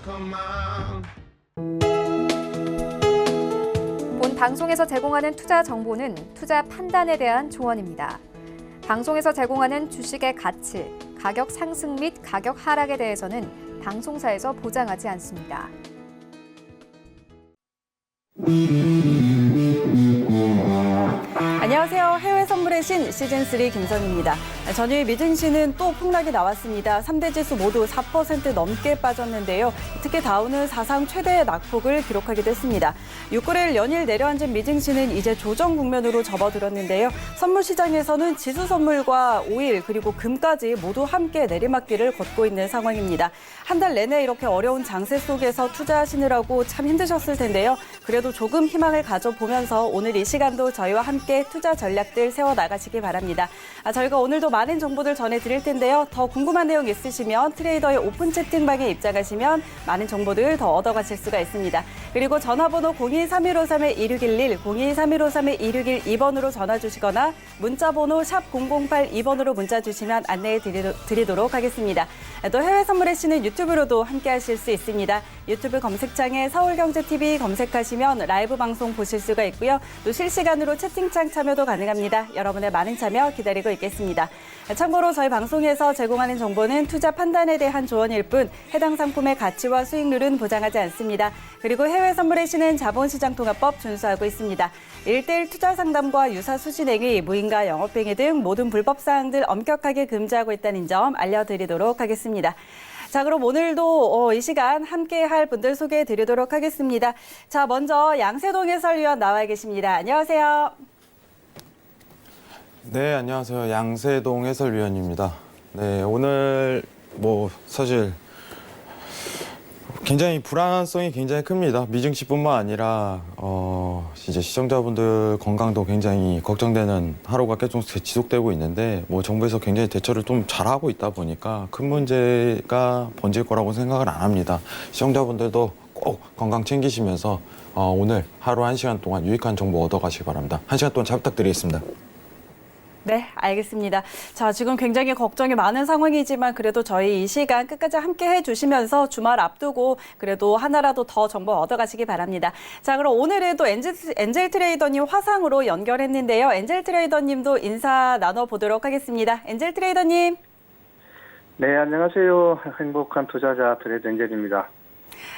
본 방송에서 제공하는 투자 정보는 투자 판단에 대한 조언입니다. 방송에서 제공하는 주식의 가치, 가격 상승 및 가격 하락에 대해서는 방송사에서 보장하지 않습니다. 안녕하세요. 해외 선물의 신 시즌3 김선희입니다. 전일 미증시는 또 폭락이 나왔습니다. 3대 지수 모두 4% 넘게 빠졌는데요. 특히 다우는 사상 최대의 낙폭을 기록하기도 했습니다. 6개월 연일 내려앉은 미증시는 이제 조정 국면으로 접어들었는데요. 선물 시장에서는 지수 선물과 오일 그리고 금까지 모두 함께 내리막길을 걷고 있는 상황입니다. 한 달 내내 이렇게 어려운 장세 속에서 투자하시느라고 참 힘드셨을 텐데요. 그래도 조금 희망을 가져보면서 오늘 이 시간도 저희와 함께 투자 전략들 세워나가시기 바랍니다. 저희가 오늘도 많은 정보들 전해드릴 텐데요. 더 궁금한 내용 있으시면 트레이더의 오픈 채팅방에 입장하시면 많은 정보들 더 얻어가실 수가 있습니다. 그리고 전화번호 023153-2611, 023153-2612번으로 전화 주시거나 문자번호 샵 0082번으로 문자 주시면 안내해 드리도록 하겠습니다. 또 해외 선물의 신은 유튜브로도 함께하실 수 있습니다. 유튜브 검색창에 서울경제TV 검색하시면 라이브 방송 보실 수가 있고요. 또 실시간으로 채팅창 참여도 가능합니다. 여러분의 많은 참여 기다리고 있겠습니다. 참고로 저희 방송에서 제공하는 정보는 투자 판단에 대한 조언일 뿐 해당 상품의 가치와 수익률은 보장하지 않습니다. 그리고 해외 선물의 신은 자본시장통화법 준수하고 있습니다. 1:1 투자 상담과 유사 수신행위, 무인가 영업행위 등 모든 불법 사항들 엄격하게 금지하고 있다는 점 알려드리도록 하겠습니다. 자, 그럼 오늘도 이 시간 함께할 분들 소개해 드리도록 하겠습니다. 자, 먼저 양세동 해설위원 나와 계십니다. 안녕하세요. 네, 안녕하세요. 양세동 해설위원입니다. 네, 오늘 사실 굉장히 불안성이 굉장히 큽니다. 미증시뿐만 아니라 이제 시청자분들 건강도 굉장히 걱정되는 하루가 계속 지속되고 있는데 정부에서 굉장히 대처를 좀 잘하고 있다 보니까 큰 문제가 번질 거라고 생각을 안 합니다. 시청자분들도 꼭 건강 챙기시면서 오늘 하루 1시간 동안 유익한 정보 얻어가시기 바랍니다. 1시간 동안 잘 부탁드리겠습니다. 네, 알겠습니다. 자, 지금 굉장히 걱정이 많은 상황이지만 그래도 저희 이 시간 끝까지 함께 해주시면서 주말 앞두고 그래도 하나라도 더 정보 얻어가시기 바랍니다. 자, 그럼 오늘은 또 엔젤 트레이더님 화상으로 연결했는데요. 엔젤 트레이더님도 인사 나눠보도록 하겠습니다. 엔젤 트레이더님. 네, 안녕하세요. 행복한 투자자 트레이더 엔젤입니다.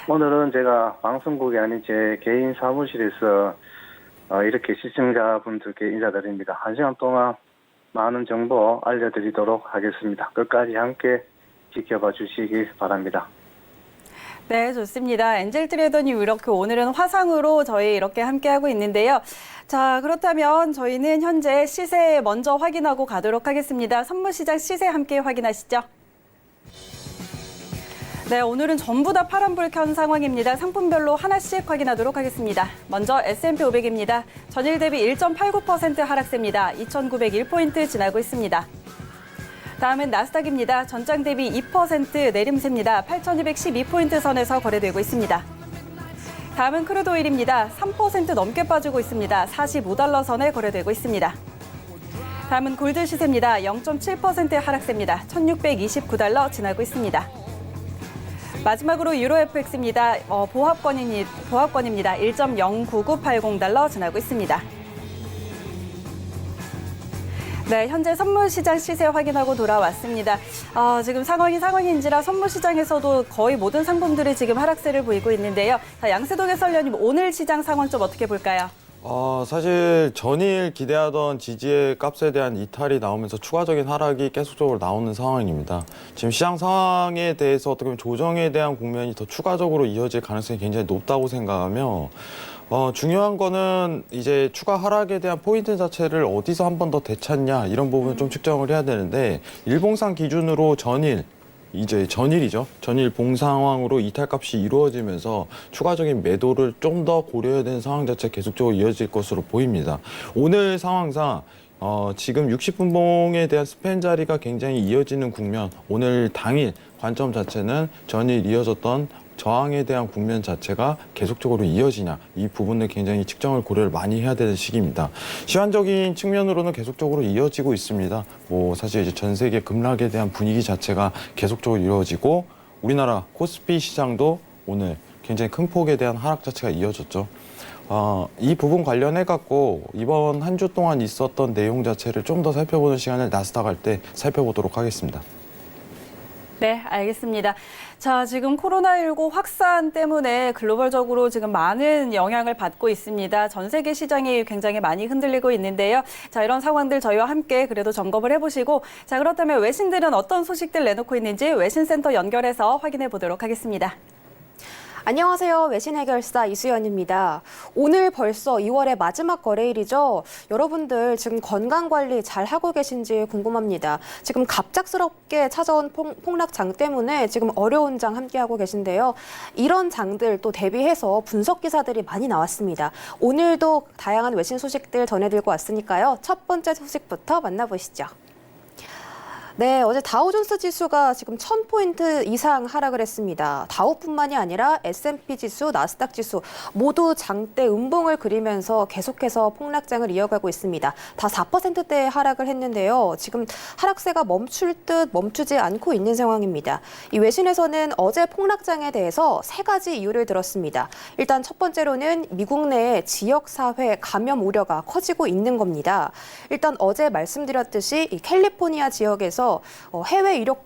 오늘은 제가 방송국이 아닌 제 개인 사무실에서 이렇게 시청자분들께 인사드립니다. 1시간 동안 많은 정보 알려드리도록 하겠습니다. 끝까지 함께 지켜봐 주시기 바랍니다. 네, 좋습니다. 엔젤 트레이더님 이렇게 오늘은 화상으로 저희 이렇게 함께하고 있는데요. 자, 그렇다면 저희는 현재 시세 먼저 확인하고 가도록 하겠습니다. 선물시장 시세 함께 확인하시죠. 네, 오늘은 전부 다 파란불 켠 상황입니다. 상품별로 하나씩 확인하도록 하겠습니다. 먼저 S&P 500입니다. 전일 대비 1.89% 하락세입니다. 2,901포인트 지나고 있습니다. 다음은 나스닥입니다. 전장 대비 2% 내림세입니다. 8,212포인트 선에서 거래되고 있습니다. 다음은 크루드 오일입니다. 3% 넘게 빠지고 있습니다. 45달러 선에 거래되고 있습니다. 다음은 골드 시세입니다. 0.7% 하락세입니다. 1,629달러 지나고 있습니다. 마지막으로 유로 FX입니다. 보합권입니다. 1.09980달러 지나고 있습니다. 네, 현재 선물시장 시세 확인하고 돌아왔습니다. 지금 상황인지라 선물시장에서도 거의 모든 상품들이 지금 하락세를 보이고 있는데요. 자, 양세동 해설위원님, 오늘 시장 상황 좀 어떻게 볼까요? 사실 전일 기대하던 지지의 값에 대한 이탈이 나오면서 추가적인 하락이 계속적으로 나오는 상황입니다. 지금 시장 상황에 대해서 어떻게 보면 조정에 대한 국면이 더 추가적으로 이어질 가능성이 굉장히 높다고 생각하며 중요한 거는 이제 추가 하락에 대한 포인트 자체를 어디서 한 번 더 되찾냐 이런 부분을 좀 측정을 해야 되는데 일봉상 기준으로 이제 전일이죠. 전일 봉 상황으로 이탈값이 이루어지면서 추가적인 매도를 좀 더 고려해야 되는 상황 자체 계속적으로 이어질 것으로 보입니다. 오늘 상황상 지금 60분봉에 대한 스팬 자리가 굉장히 이어지는 국면, 오늘 당일 관점 자체는 전일 이어졌던 저항에 대한 국면 자체가 계속적으로 이어지냐, 이 부분을 굉장히 측정을 고려를 많이 해야 되는 시기입니다. 시간적인 측면으로는 계속적으로 이어지고 있습니다. 사실 이제 전 세계 급락에 대한 분위기 자체가 계속적으로 이어지고 우리나라 코스피 시장도 오늘 굉장히 큰 폭에 대한 하락 자체가 이어졌죠. 이 부분 관련해 갖고 이번 한 주 동안 있었던 내용 자체를 좀 더 살펴보는 시간을 나스닥 할 때 살펴보도록 하겠습니다. 네, 알겠습니다. 자, 지금 코로나19 확산 때문에 글로벌적으로 지금 많은 영향을 받고 있습니다. 전 세계 시장이 굉장히 많이 흔들리고 있는데요. 자, 이런 상황들 저희와 함께 그래도 점검을 해보시고, 자, 그렇다면 외신들은 어떤 소식들 내놓고 있는지 외신센터 연결해서 확인해 보도록 하겠습니다. 안녕하세요. 외신 해결사 이수연입니다. 오늘 벌써 2월의 마지막 거래일이죠. 여러분들 지금 건강관리 잘 하고 계신지 궁금합니다. 지금 갑작스럽게 찾아온 폭락장 때문에 지금 어려운 장 함께하고 계신데요. 이런 장들 또 대비해서 분석 기사들이 많이 나왔습니다. 오늘도 다양한 외신 소식들 전해드리고 왔으니까요. 첫 번째 소식부터 만나보시죠. 네, 어제 다우존스 지수가 지금 1000포인트 이상 하락을 했습니다. 다우뿐만이 아니라 S&P 지수, 나스닥 지수 모두 장대 음봉을 그리면서 계속해서 폭락장을 이어가고 있습니다. 다 4%대의 하락을 했는데요. 지금 하락세가 멈출 듯 멈추지 않고 있는 상황입니다. 이 외신에서는 어제 폭락장에 대해서 세 가지 이유를 들었습니다. 일단 첫 번째로는 미국 내의 지역사회 감염 우려가 커지고 있는 겁니다. 일단 어제 말씀드렸듯이 이 캘리포니아 지역에서 해외 이력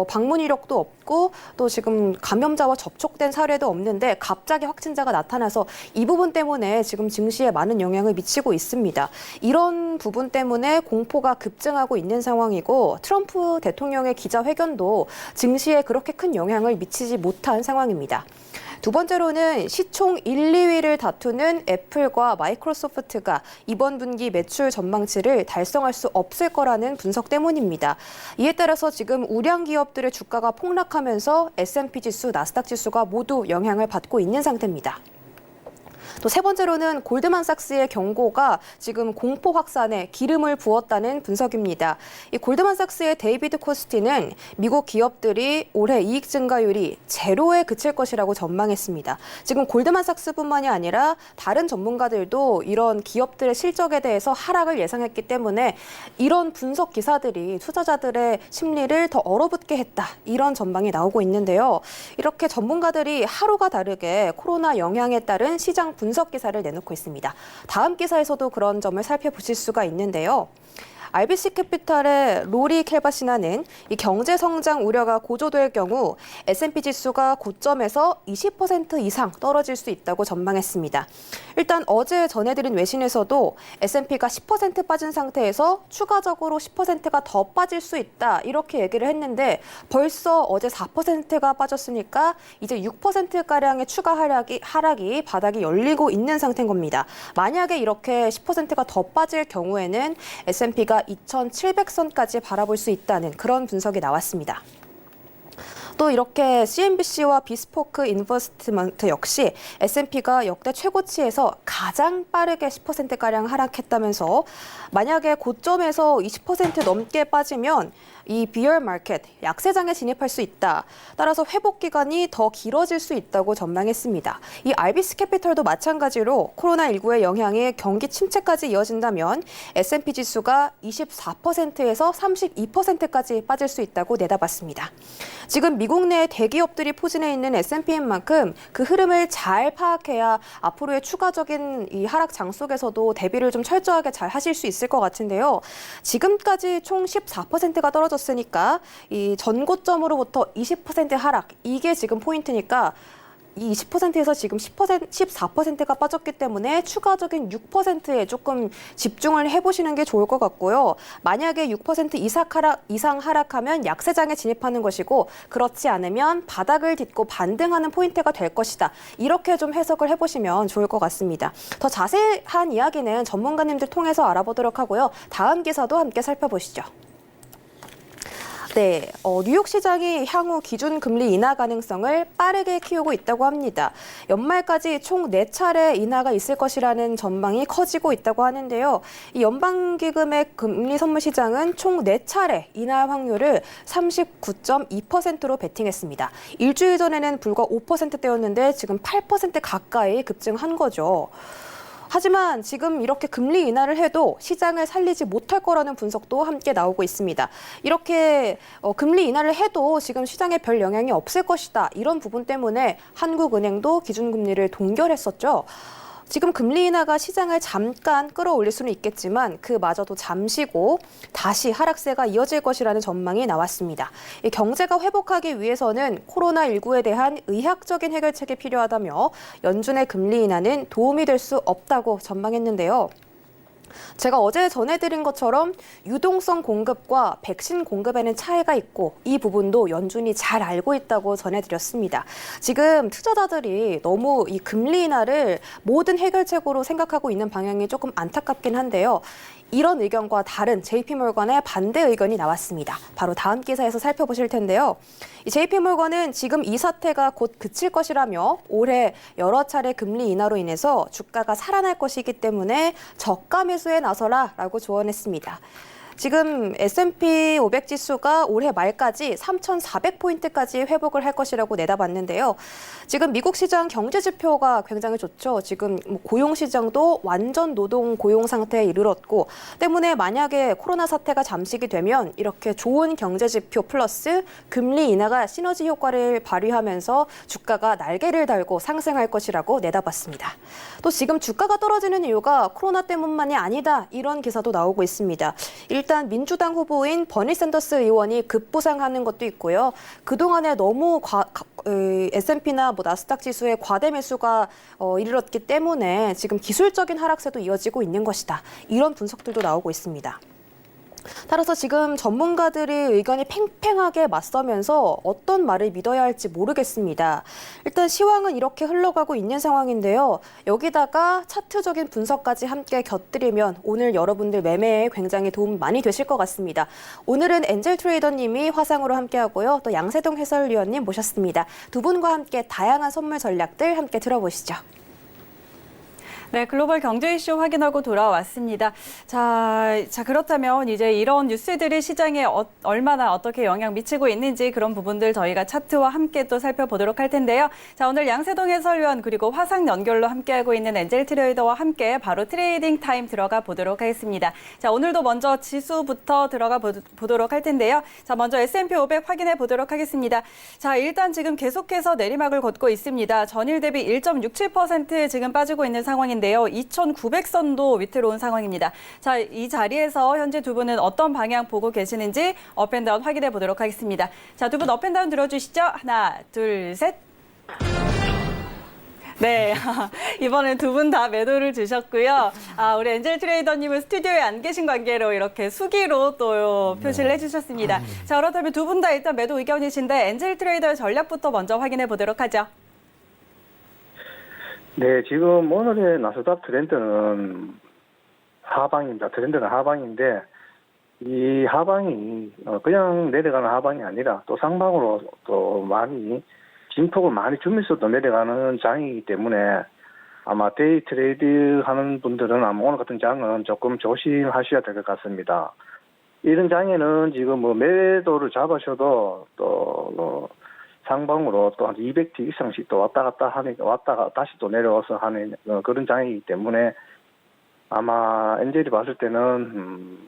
방문 이력도 없고 또 지금 감염자와 접촉된 사례도 없는데 갑자기 확진자가 나타나서 이 부분 때문에 지금 증시에 많은 영향을 미치고 있습니다. 이런 부분 때문에 공포가 급증하고 있는 상황이고 트럼프 대통령의 기자회견도 증시에 그렇게 큰 영향을 미치지 못한 상황입니다. 두 번째로는 시총 1, 2위를 다투는 애플과 마이크로소프트가 이번 분기 매출 전망치를 달성할 수 없을 거라는 분석 때문입니다. 이에 따라서 지금 우량 기업들의 주가가 폭락하면서 S&P 지수, 나스닥 지수가 모두 영향을 받고 있는 상태입니다. 또 세 번째로는 골드만삭스의 경고가 지금 공포 확산에 기름을 부었다는 분석입니다. 이 골드만삭스의 데이비드 코스티는 미국 기업들이 올해 이익 증가율이 제로에 그칠 것이라고 전망했습니다. 지금 골드만삭스뿐만이 아니라 다른 전문가들도 이런 기업들의 실적에 대해서 하락을 예상했기 때문에 이런 분석 기사들이 투자자들의 심리를 더 얼어붙게 했다. 이런 전망이 나오고 있는데요. 이렇게 전문가들이 하루가 다르게 코로나 영향에 따른 시장 분석 기사를 내놓고 있습니다. 다음 기사에서도 그런 점을 살펴보실 수가 있는데요. RBC 캐피탈의 로리 켈바시나는 이 경제 성장 우려가 고조될 경우 S&P 지수가 고점에서 20% 이상 떨어질 수 있다고 전망했습니다. 일단 어제 전해드린 외신에서도 S&P가 10% 빠진 상태에서 추가적으로 10%가 더 빠질 수 있다 이렇게 얘기를 했는데 벌써 어제 4%가 빠졌으니까 이제 6%가량의 추가 하락이 바닥이 열리고 있는 상태인 겁니다. 만약에 이렇게 10%가 더 빠질 경우에는 S&P가 2,700선까지 바라볼 수 있다는 그런 분석이 나왔습니다. 또 이렇게 CNBC와 비스포크 인버스트먼트 역시 S&P가 역대 최고치에서 가장 빠르게 10%가량 하락했다면서 만약에 고점에서 20% 넘게 빠지면 이 비어 마켓, 약세장에 진입할 수 있다. 따라서 회복 기간이 더 길어질 수 있다고 전망했습니다. 이 RBC 캐피털도 마찬가지로 코로나19의 영향이 경기 침체까지 이어진다면 S&P 지수가 24%에서 32%까지 빠질 수 있다고 내다봤습니다. 지금 미국 내 대기업들이 포진해 있는 S&P인 만큼 그 흐름을 잘 파악해야 앞으로의 추가적인 이 하락 장 속에서도 대비를 좀 철저하게 잘 하실 수 있을 것 같은데요. 지금까지 총 14%가 떨어졌으니까 이 전고점으로부터 20% 하락, 이게 지금 포인트니까 이 20%에서 지금 14%가 빠졌기 때문에 추가적인 6%에 조금 집중을 해보시는 게 좋을 것 같고요. 만약에 6% 이상 하락하면 약세장에 진입하는 것이고 그렇지 않으면 바닥을 딛고 반등하는 포인트가 될 것이다. 이렇게 좀 해석을 해보시면 좋을 것 같습니다. 더 자세한 이야기는 전문가님들 통해서 알아보도록 하고요. 다음 기사도 함께 살펴보시죠. 네, 뉴욕 시장이 향후 기준 금리 인하 가능성을 빠르게 키우고 있다고 합니다. 연말까지 총 4차례 인하가 있을 것이라는 전망이 커지고 있다고 하는데요. 이 연방기금의 금리 선물 시장은 총 4차례 인하 확률을 39.2%로 베팅했습니다. 일주일 전에는 불과 5%대였는데 지금 8% 가까이 급증한 거죠. 하지만 지금 이렇게 금리 인하를 해도 시장을 살리지 못할 거라는 분석도 함께 나오고 있습니다. 이렇게 금리 인하를 해도 지금 시장에 별 영향이 없을 것이다. 이런 부분 때문에 한국은행도 기준금리를 동결했었죠. 지금 금리 인하가 시장을 잠깐 끌어올릴 수는 있겠지만 그마저도 잠시고 다시 하락세가 이어질 것이라는 전망이 나왔습니다. 이 경제가 회복하기 위해서는 코로나19에 대한 의학적인 해결책이 필요하다며 연준의 금리 인하는 도움이 될 수 없다고 전망했는데요. 제가 어제 전해드린 것처럼 유동성 공급과 백신 공급에는 차이가 있고 이 부분도 연준이 잘 알고 있다고 전해드렸습니다. 지금 투자자들이 너무 이 금리 인하를 모든 해결책으로 생각하고 있는 방향이 조금 안타깝긴 한데요. 이런 의견과 다른 JP모건의 반대 의견이 나왔습니다. 바로 다음 기사에서 살펴보실 텐데요. 이 JP모건은 지금 이 사태가 곧 그칠 것이라며 올해 여러 차례 금리 인하로 인해서 주가가 살아날 것이기 때문에 저가 매수에 나서라라고 조언했습니다. 지금 S&P 500 지수가 올해 말까지 3,400포인트까지 회복을 할 것이라고 내다봤는데요. 지금 미국 시장 경제 지표가 굉장히 좋죠. 지금 고용 시장도 완전 노동 고용 상태에 이르렀고 때문에 만약에 코로나 사태가 잠식이 되면 이렇게 좋은 경제 지표 플러스 금리 인하가 시너지 효과를 발휘하면서 주가가 날개를 달고 상승할 것이라고 내다봤습니다. 또 지금 주가가 떨어지는 이유가 코로나 때문만이 아니다. 이런 기사도 나오고 있습니다. 일단 민주당 후보인 버니 샌더스 의원이 급부상하는 것도 있고요. 그동안에 너무 S&P나 나스닥 지수의 과대 매수가 이르렀기 때문에 지금 기술적인 하락세도 이어지고 있는 것이다. 이런 분석들도 나오고 있습니다. 따라서 지금 전문가들의 의견이 팽팽하게 맞서면서 어떤 말을 믿어야 할지 모르겠습니다. 일단 시황은 이렇게 흘러가고 있는 상황인데요. 여기다가 차트적인 분석까지 함께 곁들이면 오늘 여러분들 매매에 굉장히 도움 많이 되실 것 같습니다. 오늘은 엔젤 트레이더님이 화상으로 함께하고요. 또 양세동 해설위원님 모셨습니다. 두 분과 함께 다양한 선물 전략들 함께 들어보시죠. 네, 글로벌 경제 이슈 확인하고 돌아왔습니다. 자, 그렇다면 이제 이런 뉴스들이 시장에 얼마나 어떻게 영향 미치고 있는지 그런 부분들 저희가 차트와 함께 또 살펴보도록 할 텐데요. 자, 오늘 양세동 해설위원 그리고 화상 연결로 함께하고 있는 엔젤 트레이더와 함께 바로 트레이딩 타임 들어가 보도록 하겠습니다. 자, 오늘도 먼저 지수부터 들어가 보도록 할 텐데요. 자, 먼저 S&P 500 확인해 보도록 하겠습니다. 자, 일단 지금 계속해서 내리막을 걷고 있습니다. 전일 대비 1.67% 지금 빠지고 있는 상황인데요. 2,900선도 위태로운 상황입니다. 자, 이 자리에서 현재 두 분은 어떤 방향 보고 계시는지 업앤다운 확인해 보도록 하겠습니다. 자, 두 분 업앤다운 들어주시죠. 하나, 둘, 셋. 네, 이번엔 두 분 다 매도를 주셨고요. 우리 엔젤 트레이더님은 스튜디오에 안 계신 관계로 이렇게 수기로 또 표시를 해주셨습니다. 자, 그렇다면 두 분 다 일단 매도 의견이신데 엔젤 트레이더의 전략부터 먼저 확인해 보도록 하죠. 네, 지금 오늘의 나스닥 트렌드는 하방입니다. 트렌드는 하방인데 이 하방이 그냥 내려가는 하방이 아니라 또 상방으로 또 많이 진폭을 많이 주면서 또 내려가는 장이기 때문에 아마 데이 트레이드 하는 분들은 아마 오늘 같은 장은 조금 조심하셔야 될 것 같습니다. 이런 장에는 지금 매도를 잡으셔도 또 상방으로 또 한 200티 이상씩 또 왔다가 다시 또 내려와서 하는 그런 장이기 때문에 아마 엔젤이 봤을 때는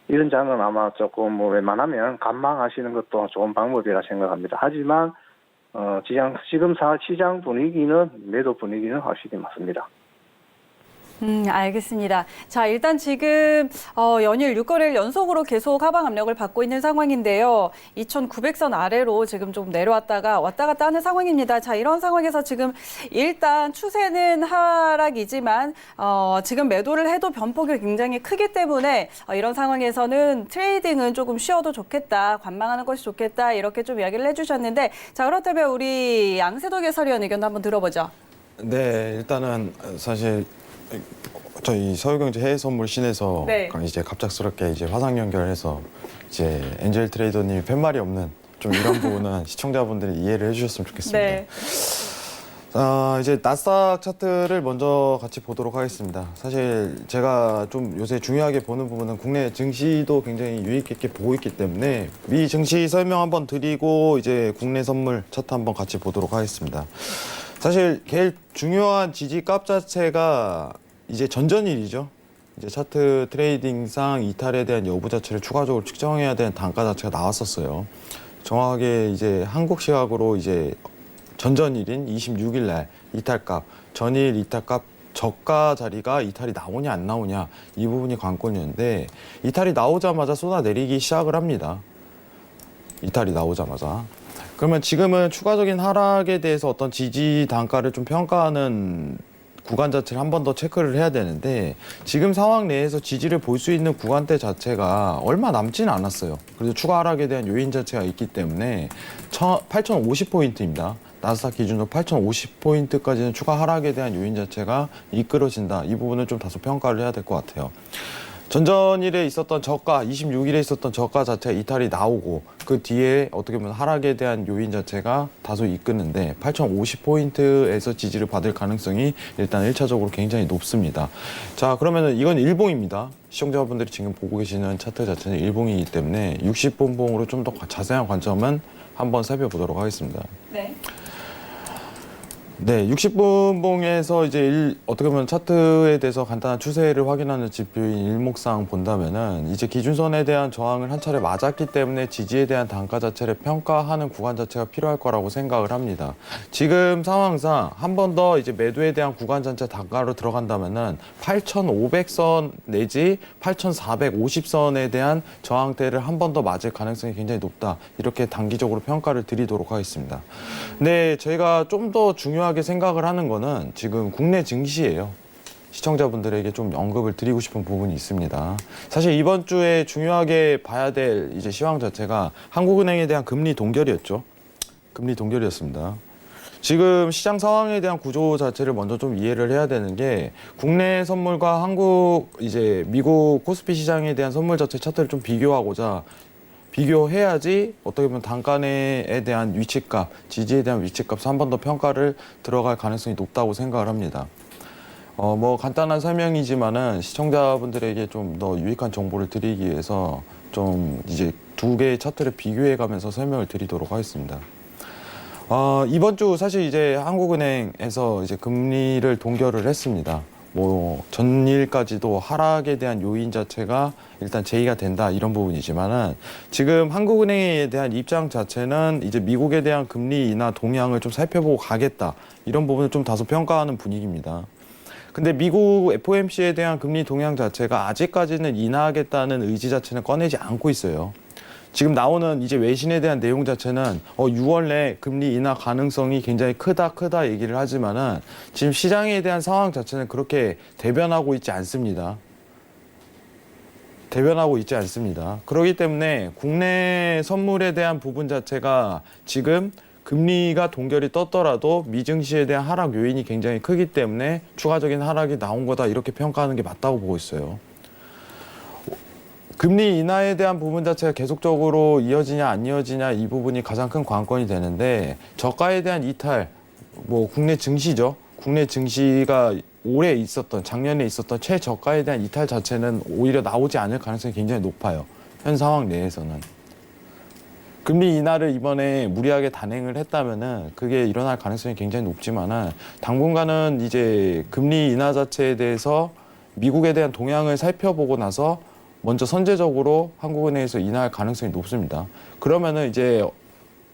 이런 장은 아마 조금 웬만하면 관망하시는 것도 좋은 방법이라 생각합니다. 하지만 지금 시장 분위기는 매도 분위기는 확실히 맞습니다. 알겠습니다. 자, 일단 지금 연일 6거래일 연속으로 계속 하방 압력을 받고 있는 상황인데요. 2,900선 아래로 지금 좀 내려왔다가 왔다 갔다 하는 상황입니다. 자, 이런 상황에서 지금 일단 추세는 하락이지만 지금 매도를 해도 변폭이 굉장히 크기 때문에 이런 상황에서는 트레이딩은 조금 쉬어도 좋겠다, 관망하는 것이 좋겠다 이렇게 좀 이야기를 해주셨는데 자, 그렇다면 우리 양세동 해설위원 의견도 한번 들어보죠. 네, 일단은 사실 저희 서울경제 해외선물신에서 네. 이제 갑작스럽게 이제 화상 연결해서 이제 엔젤 트레이더님이 팻말이 없는 좀 이런 부분은 시청자분들이 이해를 해주셨으면 좋겠습니다. 네. 이제 나스닥 차트를 먼저 같이 보도록 하겠습니다. 사실 제가 좀 요새 중요하게 보는 부분은 국내 증시도 굉장히 유익 있게 보고 있기 때문에 미 증시 설명 한번 드리고 이제 국내 선물 차트 한번 같이 보도록 하겠습니다. 사실 제일 중요한 지지값 자체가 이제 전전일이죠. 이제 차트 트레이딩상 이탈에 대한 여부 자체를 추가적으로 측정해야 되는 단가 자체가 나왔었어요. 정확하게 이제 한국 시각으로 이제 전전일인 26일 날 이탈값, 전일 이탈값 저가 자리가 이탈이 나오냐 안 나오냐 이 부분이 관건이었는데 이탈이 나오자마자 쏟아내리기 시작을 합니다. 이탈이 나오자마자. 그러면 지금은 추가적인 하락에 대해서 어떤 지지 단가를 좀 평가하는 구간 자체를 한 번 더 체크를 해야 되는데 지금 상황 내에서 지지를 볼 수 있는 구간대 자체가 얼마 남지는 않았어요. 그래서 추가 하락에 대한 요인 자체가 있기 때문에 8,050포인트입니다. 나스닥 기준으로 8,050포인트까지는 추가 하락에 대한 요인 자체가 이끌어진다. 이 부분을 좀 다소 평가를 해야 될 것 같아요. 전전일에 있었던 저가, 26일에 있었던 저가 자체가 이탈이 나오고 그 뒤에 어떻게 보면 하락에 대한 요인 자체가 다소 이끄는데 8,050포인트에서 지지를 받을 가능성이 일단 1차적으로 굉장히 높습니다. 자, 그러면은 이건 일봉입니다. 시청자분들이 지금 보고 계시는 차트 자체는 일봉이기 때문에 60분봉으로 좀 더 자세한 관점은 한번 살펴보도록 하겠습니다. 네. 네, 60분봉에서 이제 어떻게 보면 차트에 대해서 간단한 추세를 확인하는 지표인 일목상 본다면은 이제 기준선에 대한 저항을 한 차례 맞았기 때문에 지지에 대한 단가 자체를 평가하는 구간 자체가 필요할 거라고 생각을 합니다. 지금 상황상 한 번 더 이제 매도에 대한 구간 전체 단가로 들어간다면은 8,500선 내지 8,450선에 대한 저항대를 한 번 더 맞을 가능성이 굉장히 높다. 이렇게 단기적으로 평가를 드리도록 하겠습니다. 네, 저희가 좀 더 중요하게 생각을 하는 거는 지금 국내 증시예요. 시청자분들에게 좀 언급을 드리고 싶은 부분이 있습니다. 사실 이번 주에 중요하게 봐야 될 이제 시황 자체가 한국은행에 대한 금리 동결이었죠. 금리 동결이었습니다. 지금 시장 상황에 대한 구조 자체를 먼저 좀 이해를 해야 되는 게 국내 선물과 미국 코스피 시장에 대한 선물 자체 차트를 좀 비교해야지 어떻게 보면 단가에 대한 위치값, 지지에 대한 위치값을 한 번 더 평가를 들어갈 가능성이 높다고 생각을 합니다. 뭐 간단한 설명이지만은 시청자분들에게 좀 더 유익한 정보를 드리기 위해서 좀 이제 두 개의 차트를 비교해 가면서 설명을 드리도록 하겠습니다. 이번 주 사실 이제 한국은행에서 이제 금리를 동결을 했습니다. 뭐 전일까지도 하락에 대한 요인 자체가 일단 제의가 된다 이런 부분이지만은 지금 한국은행에 대한 입장 자체는 이제 미국에 대한 금리 인하 동향을 좀 살펴보고 가겠다 이런 부분을 좀 다소 평가하는 분위기입니다. 근데 미국 FOMC에 대한 금리 동향 자체가 아직까지는 인하하겠다는 의지 자체는 꺼내지 않고 있어요. 지금 나오는 이제 외신에 대한 내용 자체는 6월 내 금리 인하 가능성이 굉장히 크다 얘기를 하지만은 지금 시장에 대한 상황 자체는 그렇게 대변하고 있지 않습니다. 그렇기 때문에 국내 선물에 대한 부분 자체가 지금 금리가 동결이 떴더라도 미증시에 대한 하락 요인이 굉장히 크기 때문에 추가적인 하락이 나온 거다 이렇게 평가하는 게 맞다고 보고 있어요. 금리 인하에 대한 부분 자체가 계속적으로 이어지냐 안 이어지냐 이 부분이 가장 큰 관건이 되는데 저가에 대한 이탈, 뭐 국내 증시죠. 국내 증시가 작년에 있었던 최저가에 대한 이탈 자체는 오히려 나오지 않을 가능성이 굉장히 높아요. 현 상황 내에서는. 금리 인하를 이번에 무리하게 단행을 했다면은 그게 일어날 가능성이 굉장히 높지만은 당분간은 이제 금리 인하 자체에 대해서 미국에 대한 동향을 살펴보고 나서 먼저 선제적으로 한국은행에서 인하할 가능성이 높습니다. 그러면은 이제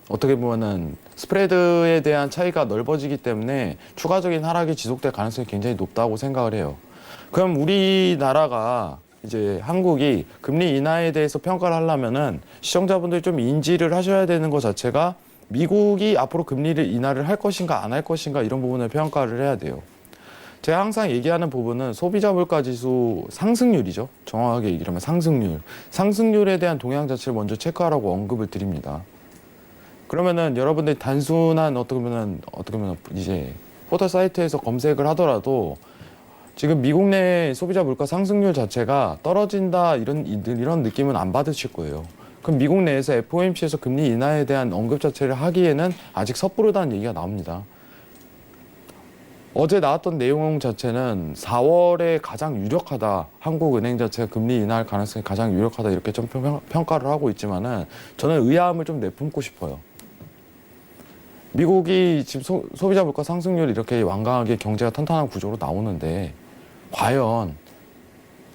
어떻게 보면은 스프레드에 대한 차이가 넓어지기 때문에 추가적인 하락이 지속될 가능성이 굉장히 높다고 생각을 해요. 그럼 우리나라가 이제 한국이 금리 인하에 대해서 평가를 하려면은 시청자분들이 좀 인지를 하셔야 되는 것 자체가 미국이 앞으로 금리를 인하를 할 것인가 안 할 것인가 이런 부분을 평가를 해야 돼요. 제가 항상 얘기하는 부분은 소비자 물가 지수 상승률이죠. 정확하게 얘기를 하면 상승률에 대한 동향 자체를 먼저 체크하라고 언급을 드립니다. 그러면은 여러분들이 단순한 어떻게 보면 이제 포털 사이트에서 검색을 하더라도 지금 미국 내 소비자 물가 상승률 자체가 떨어진다 이런 느낌은 안 받으실 거예요. 그럼 미국 내에서 FOMC에서 금리 인하에 대한 언급 자체를 하기에는 아직 섣부르다는 얘기가 나옵니다. 어제 나왔던 내용 자체는 4월에 가장 유력하다. 한국은행 자체가 금리 인하할 가능성이 가장 유력하다. 이렇게 좀 평가를 하고 있지만은 저는 의아함을 좀 내뿜고 싶어요. 미국이 지금 소비자 물가 상승률이 이렇게 완강하게 경제가 탄탄한 구조로 나오는데 과연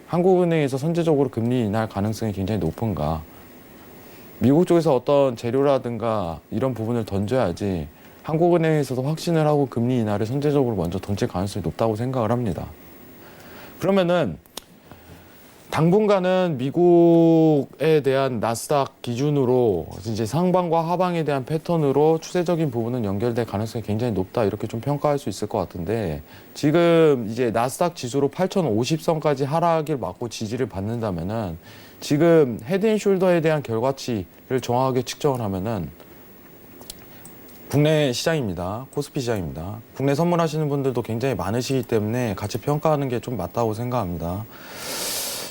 한국은행에서 선제적으로 금리 인하할 가능성이 굉장히 높은가? 미국 쪽에서 어떤 재료라든가 이런 부분을 던져야지 한국은행에서도 확신을 하고 금리 인하를 선제적으로 먼저 던질 가능성이 높다고 생각을 합니다. 그러면은 당분간은 미국에 대한 나스닥 기준으로 이제 상방과 하방에 대한 패턴으로 추세적인 부분은 연결될 가능성이 굉장히 높다 이렇게 좀 평가할 수 있을 것 같은데 지금 이제 나스닥 지수로 8,050선까지 하락을 맞고 지지를 받는다면은 지금 헤드앤숄더에 대한 결과치를 정확하게 측정을 하면은 국내 시장입니다. 코스피 시장입니다. 국내 선물하시는 분들도 굉장히 많으시기 때문에 같이 평가하는 게 좀 맞다고 생각합니다.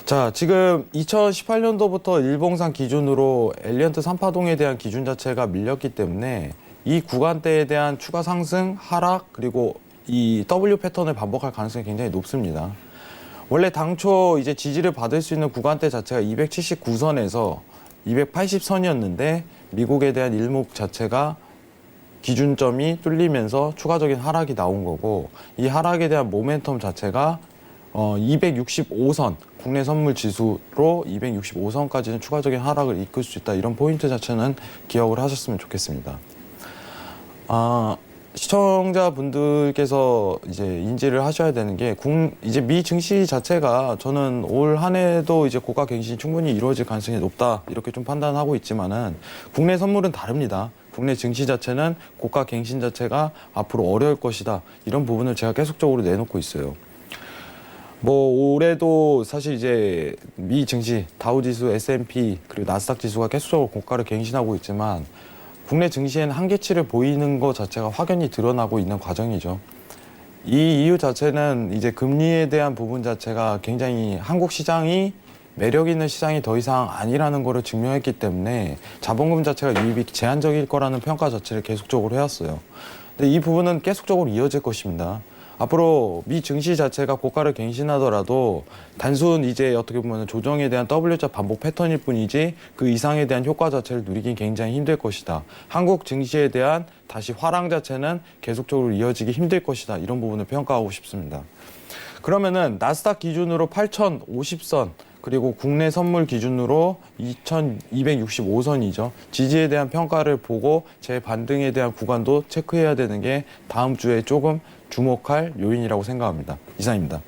자, 지금 2018년도부터 일봉상 기준으로 엘리언트 3파동에 대한 기준 자체가 밀렸기 때문에 이 구간대에 대한 추가 상승, 하락, 그리고 이 W 패턴을 반복할 가능성이 굉장히 높습니다. 원래 당초 이제 지지를 받을 수 있는 구간대 자체가 279선에서 280선이었는데 미국에 대한 일목 자체가 기준점이 뚫리면서 추가적인 하락이 나온 거고 이 하락에 대한 모멘텀 자체가 265선, 국내 선물 지수로 265선까지는 추가적인 하락을 이끌 수 있다. 이런 포인트 자체는 기억을 하셨으면 좋겠습니다. 시청자분들께서 이제 인지를 하셔야 되는 게 이제 미 증시 자체가 저는 올 한 해도 이제 고가 갱신이 충분히 이루어질 가능성이 높다. 이렇게 좀 판단하고 있지만은 국내 선물은 다릅니다. 국내 증시 자체는 고가 갱신 자체가 앞으로 어려울 것이다. 이런 부분을 제가 계속적으로 내놓고 있어요. 뭐 올해도 사실 이제 미 증시, 다우지수, S&P 그리고 나스닥 지수가 계속적으로 고가를 갱신하고 있지만 국내 증시에는 한계치를 보이는 것 자체가 확연히 드러나고 있는 과정이죠. 이 이유 자체는 이제 금리에 대한 부분 자체가 굉장히 한국 시장이 매력 있는 시장이 더 이상 아니라는 것을 증명했기 때문에 자본금 자체가 유입이 제한적일 거라는 평가 자체를 계속적으로 해왔어요. 근데 이 부분은 계속적으로 이어질 것입니다. 앞으로 미 증시 자체가 고가를 갱신하더라도 단순 이제 어떻게 보면 조정에 대한 W자 반복 패턴일 뿐이지 그 이상에 대한 효과 자체를 누리긴 굉장히 힘들 것이다. 한국 증시에 대한 다시 화랑 자체는 계속적으로 이어지기 힘들 것이다. 이런 부분을 평가하고 싶습니다. 그러면은 나스닥 기준으로 8,050선 그리고 국내 선물 기준으로 2,265선이죠. 지지에 대한 평가를 보고 제 반등에 대한 구간도 체크해야 되는 게 다음 주에 조금 주목할 요인이라고 생각합니다. 이상입니다.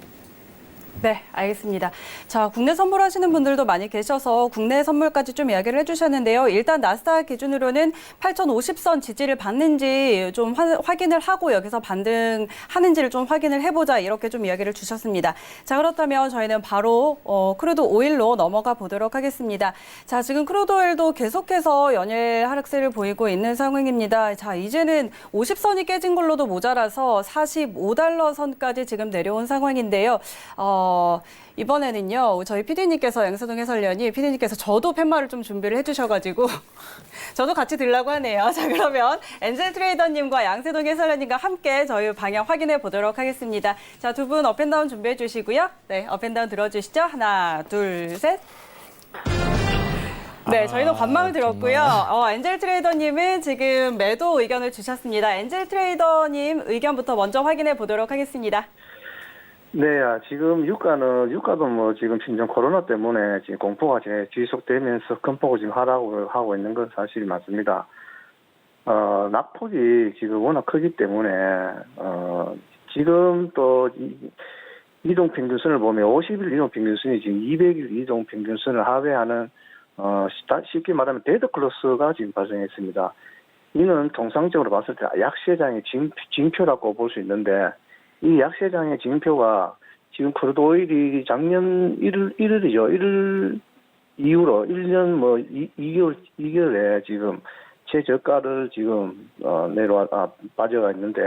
네, 알겠습니다. 자, 국내 선물하시는 분들도 많이 계셔서 국내 선물까지 좀 이야기를 해주셨는데요. 일단 나스닥 기준으로는 8,050선 지지를 받는지 좀 확인을 하고 여기서 반등하는지를 좀 확인을 해보자 이렇게 좀 이야기를 주셨습니다. 자, 그렇다면 저희는 바로 크루드 오일로 넘어가 보도록 하겠습니다. 자, 지금 크루드 오일도 계속해서 연일 하락세를 보이고 있는 상황입니다. 자, 이제는 50선이 깨진 걸로도 모자라서 45달러 선까지 지금 내려온 상황인데요. 이번에는요, 저희 PD님께서 양세동 해설위원이 PD님께서 저도 팻말을 좀 준비를 해주셔가지고 저도 같이 들라고 하네요. 자, 그러면 엔젤 트레이더님과 양세동 해설위원님과 함께 저희 방향 확인해 보도록 하겠습니다. 자, 두 분 업앤다운 준비해 주시고요. 네, 업앤다운 들어주시죠. 하나, 둘, 셋. 네, 저희는 관망을 들었고요. 엔젤 트레이더님은 지금 매도 의견을 주셨습니다. 엔젤 트레이더님 의견부터 먼저 확인해 보도록 하겠습니다. 네, 지금 유가도 뭐 지금 신종 코로나 때문에 지금 공포가 지속되면서 큰 폭으로 지금 하락을 하고 있는 건 사실이 맞습니다. 낙폭이 지금 워낙 크기 때문에, 지금 또 이동평균선을 보면 50일 이동평균선이 지금 200일 이동평균선을 하회하는, 쉽게 말하면 데드클로스가 지금 발생했습니다. 이는 통상적으로 봤을 때 약세장의 징표라고 볼 수 있는데, 이 약세장의 징표가 지금 크루드 오일이 작년 1월이죠. 1월 이후로 1년 뭐 2개월에 지금 최저가를 지금 빠져가 있는데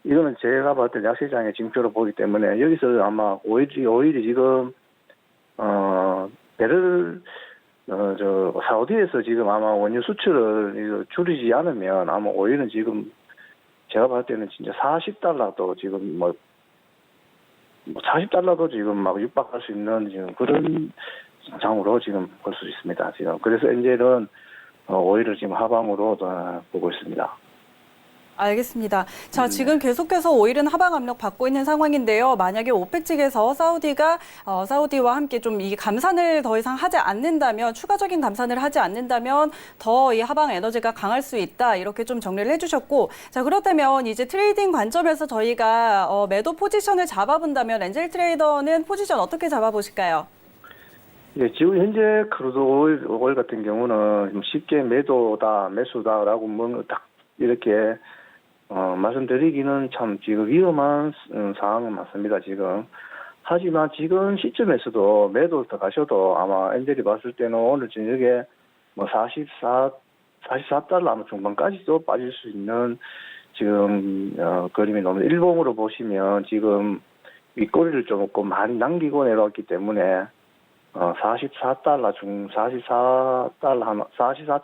이거는 제가 봤을 때 약세장의 징표로 보기 때문에 여기서 아마 오일이 지금 배를 사우디에서 지금 아마 원유 수출을 줄이지 않으면 아마 오일은 지금 제가 봤을 때는 진짜 40달러도 지금 40달러도 지금 막 육박할 수 있는 지금 그런 장으로 지금 볼 수 있습니다. 지금 그래서 엔젤은 오일을 지금 하방으로 보고 있습니다. 알겠습니다. 자, 지금 계속해서 오일은 하방 압력 받고 있는 상황인데요. 만약에 오펙 측에서 사우디와 함께 좀 이 감산을 더 이상 하지 않는다면, 추가적인 감산을 하지 않는다면 더 이 하방 에너지가 강할 수 있다. 이렇게 좀 정리를 해주셨고, 자, 그렇다면 이제 트레이딩 관점에서 저희가 매도 포지션을 잡아본다면 엔젤 트레이더는 포지션 어떻게 잡아보실까요? 예, 지금 현재 크루드 오일 같은 경우는 좀 쉽게 매도다, 매수다라고 뭐 딱 이렇게 말씀드리기는 참 지금 위험한 상황은 맞습니다, 지금. 하지만 지금 시점에서도 매도 들어가셔도 아마 엔젤이 봤을 때는 오늘 저녁에 뭐 44달러 아마 중반까지도 빠질 수 있는 지금 그림이 너무 일봉으로 보시면 지금 윗꼬리를 조금 많이 남기고 내려왔기 때문에 44달러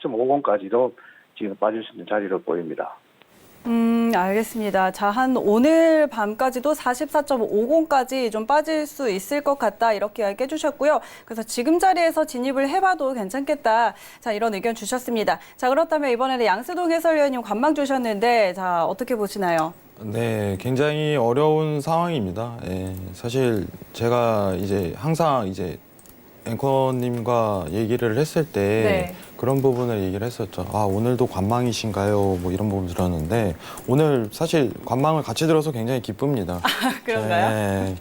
44.50까지도 지금 빠질 수 있는 자리로 보입니다. 알겠습니다. 자, 오늘 밤까지도 44.50까지 좀 빠질 수 있을 것 같다. 이렇게 이야기해 주셨고요. 그래서 지금 자리에서 진입을 해봐도 괜찮겠다. 자, 이런 의견 주셨습니다. 자, 그렇다면 이번에는 양세동 해설위원님 관망 주셨는데, 자, 어떻게 보시나요? 네, 굉장히 어려운 상황입니다. 예, 사실 제가 이제 항상 이제 앵커님과 얘기를 했을 때 네. 그런 부분을 얘기를 했었죠. 아, 오늘도 관망이신가요? 뭐 이런 부분 들었는데 오늘 사실 관망을 같이 들어서 굉장히 기쁩니다. 그런가요? 네.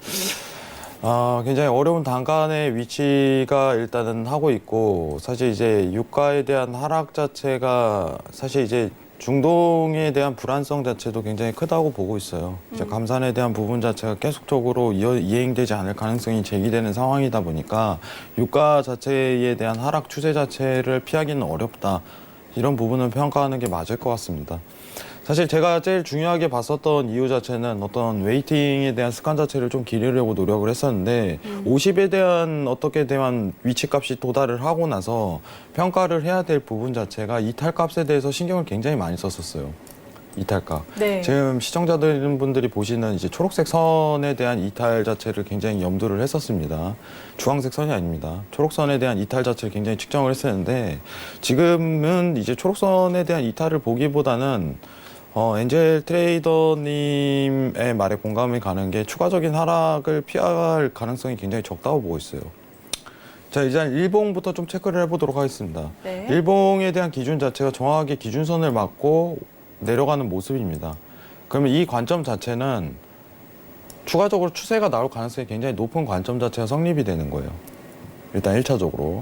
굉장히 어려운 단간의 위치가 일단은 하고 있고 사실 이제 유가에 대한 하락 자체가 사실 이제 중동에 대한 불안성 자체도 굉장히 크다고 보고 있어요. 이제 감산에 대한 부분 자체가 계속적으로 이행되지 않을 가능성이 제기되는 상황이다 보니까 유가 자체에 대한 하락 추세 자체를 피하기는 어렵다. 이런 부분을 평가하는 게 맞을 것 같습니다. 사실 제가 제일 중요하게 봤었던 이유 자체는 어떤 웨이팅에 대한 습관 자체를 좀 기르려고 노력을 했었는데 50에 대한 어떻게 대한 위치값이 도달을 하고 나서 평가를 해야 될 부분 자체가 이탈값에 대해서 신경을 굉장히 많이 썼었어요. 이탈값. 네. 지금 시청자분들이 보시는 이제 초록색 선에 대한 이탈 자체를 굉장히 염두를 했었습니다. 주황색 선이 아닙니다. 초록선에 대한 이탈 자체를 굉장히 측정을 했었는데 지금은 이제 초록선에 대한 이탈을 보기보다는 엔젤 트레이더님의 말에 공감이 가는 게 추가적인 하락을 피할 가능성이 굉장히 적다고 보고 있어요. 자, 이제 일봉부터 좀 체크를 해보도록 하겠습니다. 네. 일봉에 대한 기준 자체가 정확하게 기준선을 맞고 내려가는 모습입니다. 그러면 이 관점 자체는 추가적으로 추세가 나올 가능성이 굉장히 높은 관점 자체가 성립이 되는 거예요. 일단 1차적으로.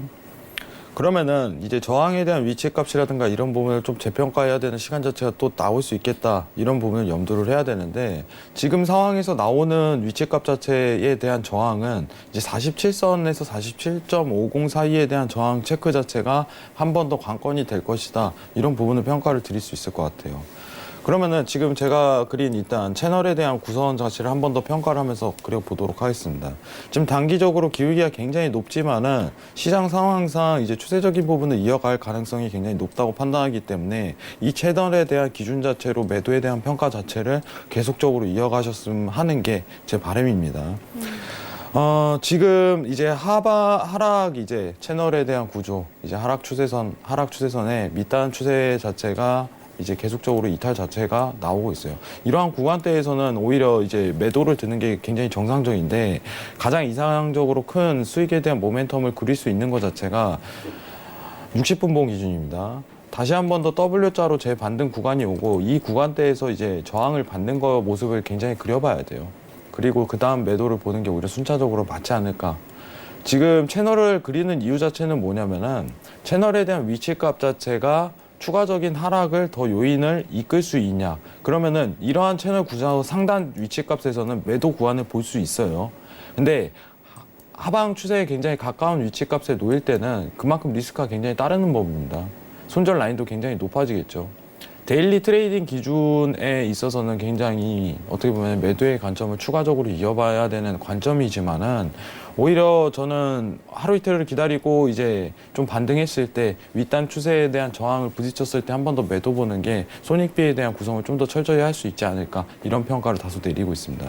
그러면은 이제 저항에 대한 위치값이라든가 이런 부분을 좀 재평가해야 되는 시간 자체가 또 나올 수 있겠다. 이런 부분을 염두를 해야 되는데 지금 상황에서 나오는 위치값 자체에 대한 저항은 이제 47선에서 47.50 사이에 대한 저항 체크 자체가 한 번 더 관건이 될 것이다. 이런 부분을 평가를 드릴 수 있을 것 같아요. 그러면은 지금 제가 그린 일단 채널에 대한 구성 자체를 한 번 더 평가를 하면서 그려보도록 하겠습니다. 지금 단기적으로 기울기가 굉장히 높지만은 시장 상황상 이제 추세적인 부분을 이어갈 가능성이 굉장히 높다고 판단하기 때문에 이 채널에 대한 기준 자체로 매도에 대한 평가 자체를 계속적으로 이어가셨으면 하는 게 제 바람입니다. 지금 이제 하락 이제 채널에 대한 구조, 이제 하락 추세선의 밑단 추세 자체가 이제 계속적으로 이탈 자체가 나오고 있어요. 이러한 구간대에서는 오히려 이제 매도를 드는 게 굉장히 정상적인데 가장 이상적으로 큰 수익에 대한 모멘텀을 그릴 수 있는 것 자체가 60분봉 기준입니다. 다시 한 번 더 W자로 재반등 구간이 오고 이 구간대에서 이제 저항을 받는 거 모습을 굉장히 그려봐야 돼요. 그리고 그 다음 매도를 보는 게 오히려 순차적으로 맞지 않을까. 지금 채널을 그리는 이유 자체는 뭐냐면은 채널에 대한 위치값 자체가 추가적인 하락을 더 요인을 이끌 수 있냐. 그러면은 이러한 채널 구조 상단 위치값에서는 매도 구간을 볼 수 있어요. 근데 하방 추세에 굉장히 가까운 위치값에 놓일 때는 그만큼 리스크가 굉장히 따르는 법입니다. 손절 라인도 굉장히 높아지겠죠. 데일리 트레이딩 기준에 있어서는 굉장히 어떻게 보면 매도의 관점을 추가적으로 이어봐야 되는 관점이지만은 오히려 저는 하루 이틀을 기다리고 이제 좀 반등했을 때 윗단 추세에 대한 저항을 부딪혔을 때 한 번 더 매도 보는 게 손익비에 대한 구성을 좀 더 철저히 할 수 있지 않을까 이런 평가를 다소 내리고 있습니다.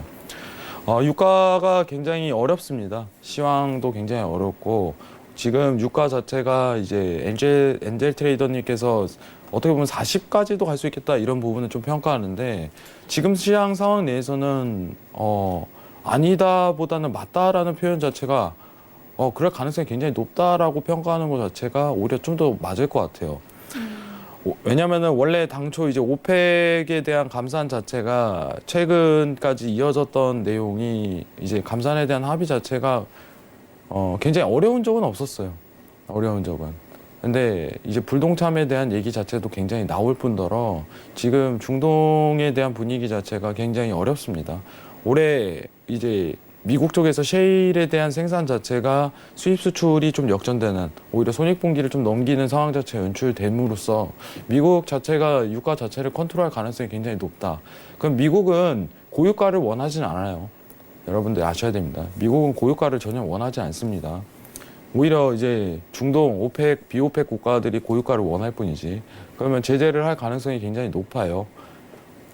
유가가 굉장히 어렵습니다. 시황도 굉장히 어렵고 지금 유가 자체가 이제 엔젤 트레이더님께서 어떻게 보면 40까지도 갈 수 있겠다 이런 부분은 좀 평가하는데 지금 시장 상황 내에서는 아니다보다는 맞다라는 표현 자체가 그럴 가능성이 굉장히 높다라고 평가하는 것 자체가 오히려 좀 더 맞을 것 같아요. 왜냐면은 원래 당초 이제 오펙에 대한 감산 자체가 최근까지 이어졌던 내용이 이제 감산에 대한 합의 자체가 굉장히 어려운 적은 없었어요. 어려운 적은. 근데 이제 불동참에 대한 얘기 자체도 굉장히 나올 뿐더러 지금 중동에 대한 분위기 자체가 굉장히 어렵습니다. 올해 이제 미국 쪽에서 셰일에 대한 생산 자체가 수입 수출이 좀 역전되는 오히려 손익분기를 좀 넘기는 상황 자체가 연출됨으로써 미국 자체가 유가 자체를 컨트롤할 가능성이 굉장히 높다. 그럼 미국은 고유가를 원하진 않아요. 여러분들 아셔야 됩니다. 미국은 고유가를 전혀 원하지 않습니다. 오히려 이제 중동, 오펙, 비오펙 국가들이 고유가를 원할 뿐이지. 그러면 제재를 할 가능성이 굉장히 높아요.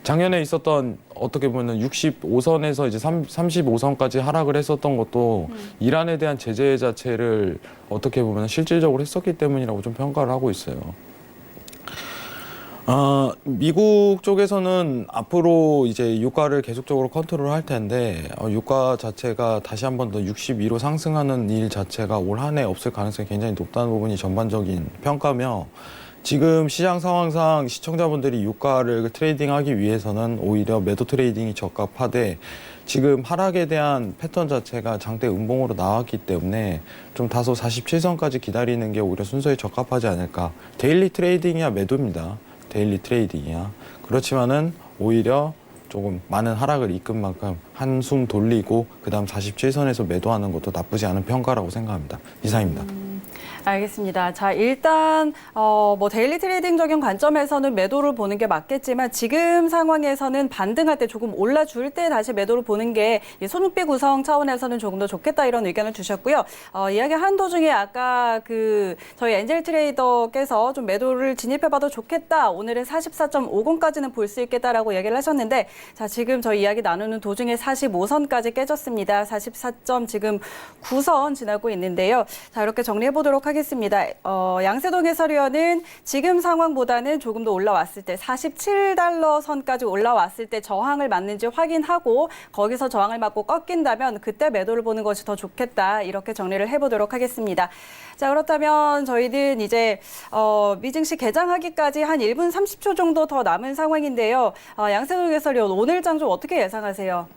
작년에 있었던 어떻게 보면 65선에서 이제 35선까지 하락을 했었던 것도 이란에 대한 제재 자체를 어떻게 보면 실질적으로 했었기 때문이라고 좀 평가를 하고 있어요. 미국 쪽에서는 앞으로 이제 유가를 계속적으로 컨트롤할 텐데 유가 자체가 다시 한 번 더 62로 상승하는 일 자체가 올 한 해 없을 가능성이 굉장히 높다는 부분이 전반적인 평가며 지금 시장 상황상 시청자분들이 유가를 트레이딩하기 위해서는 오히려 매도 트레이딩이 적합하되 지금 하락에 대한 패턴 자체가 장대 음봉으로 나왔기 때문에 좀 다소 47선까지 기다리는 게 오히려 순서에 적합하지 않을까. 데일리 트레이딩이야 매도입니다. 데일리 트레이딩이야. 그렇지만은 오히려 조금 많은 하락을 이끈 만큼 한숨 돌리고 그다음 47선에서 매도하는 것도 나쁘지 않은 평가라고 생각합니다. 이상입니다. 알겠습니다. 자, 일단 뭐 데일리 트레이딩적인 관점에서는 매도를 보는 게 맞겠지만 지금 상황에서는 반등할 때 조금 올라줄 때 다시 매도를 보는 게 손익비 구성 차원에서는 조금 더 좋겠다 이런 의견을 주셨고요. 이야기하는 도중에 아까 저희 엔젤 트레이더께서 좀 매도를 진입해봐도 좋겠다. 오늘은 44.50까지는 볼 수 있겠다라고 얘기를 하셨는데 자, 지금 저희 이야기 나누는 도중에 45선까지 깨졌습니다. 44점 지금 9선 지나고 있는데요. 자, 이렇게 정리해 보도록 하겠습니다. 양세동 해설위원은 지금 상황보다는 조금 더 올라왔을 때 47달러 선까지 올라왔을 때 저항을 맞는지 확인하고 거기서 저항을 맞고 꺾인다면 그때 매도를 보는 것이 더 좋겠다. 이렇게 정리를 해보도록 하겠습니다. 자, 그렇다면 저희는 이제 미증시 개장하기까지 한 1분 30초 정도 더 남은 상황인데요. 양세동 해설위원 오늘 장 좀 어떻게 예상하세요?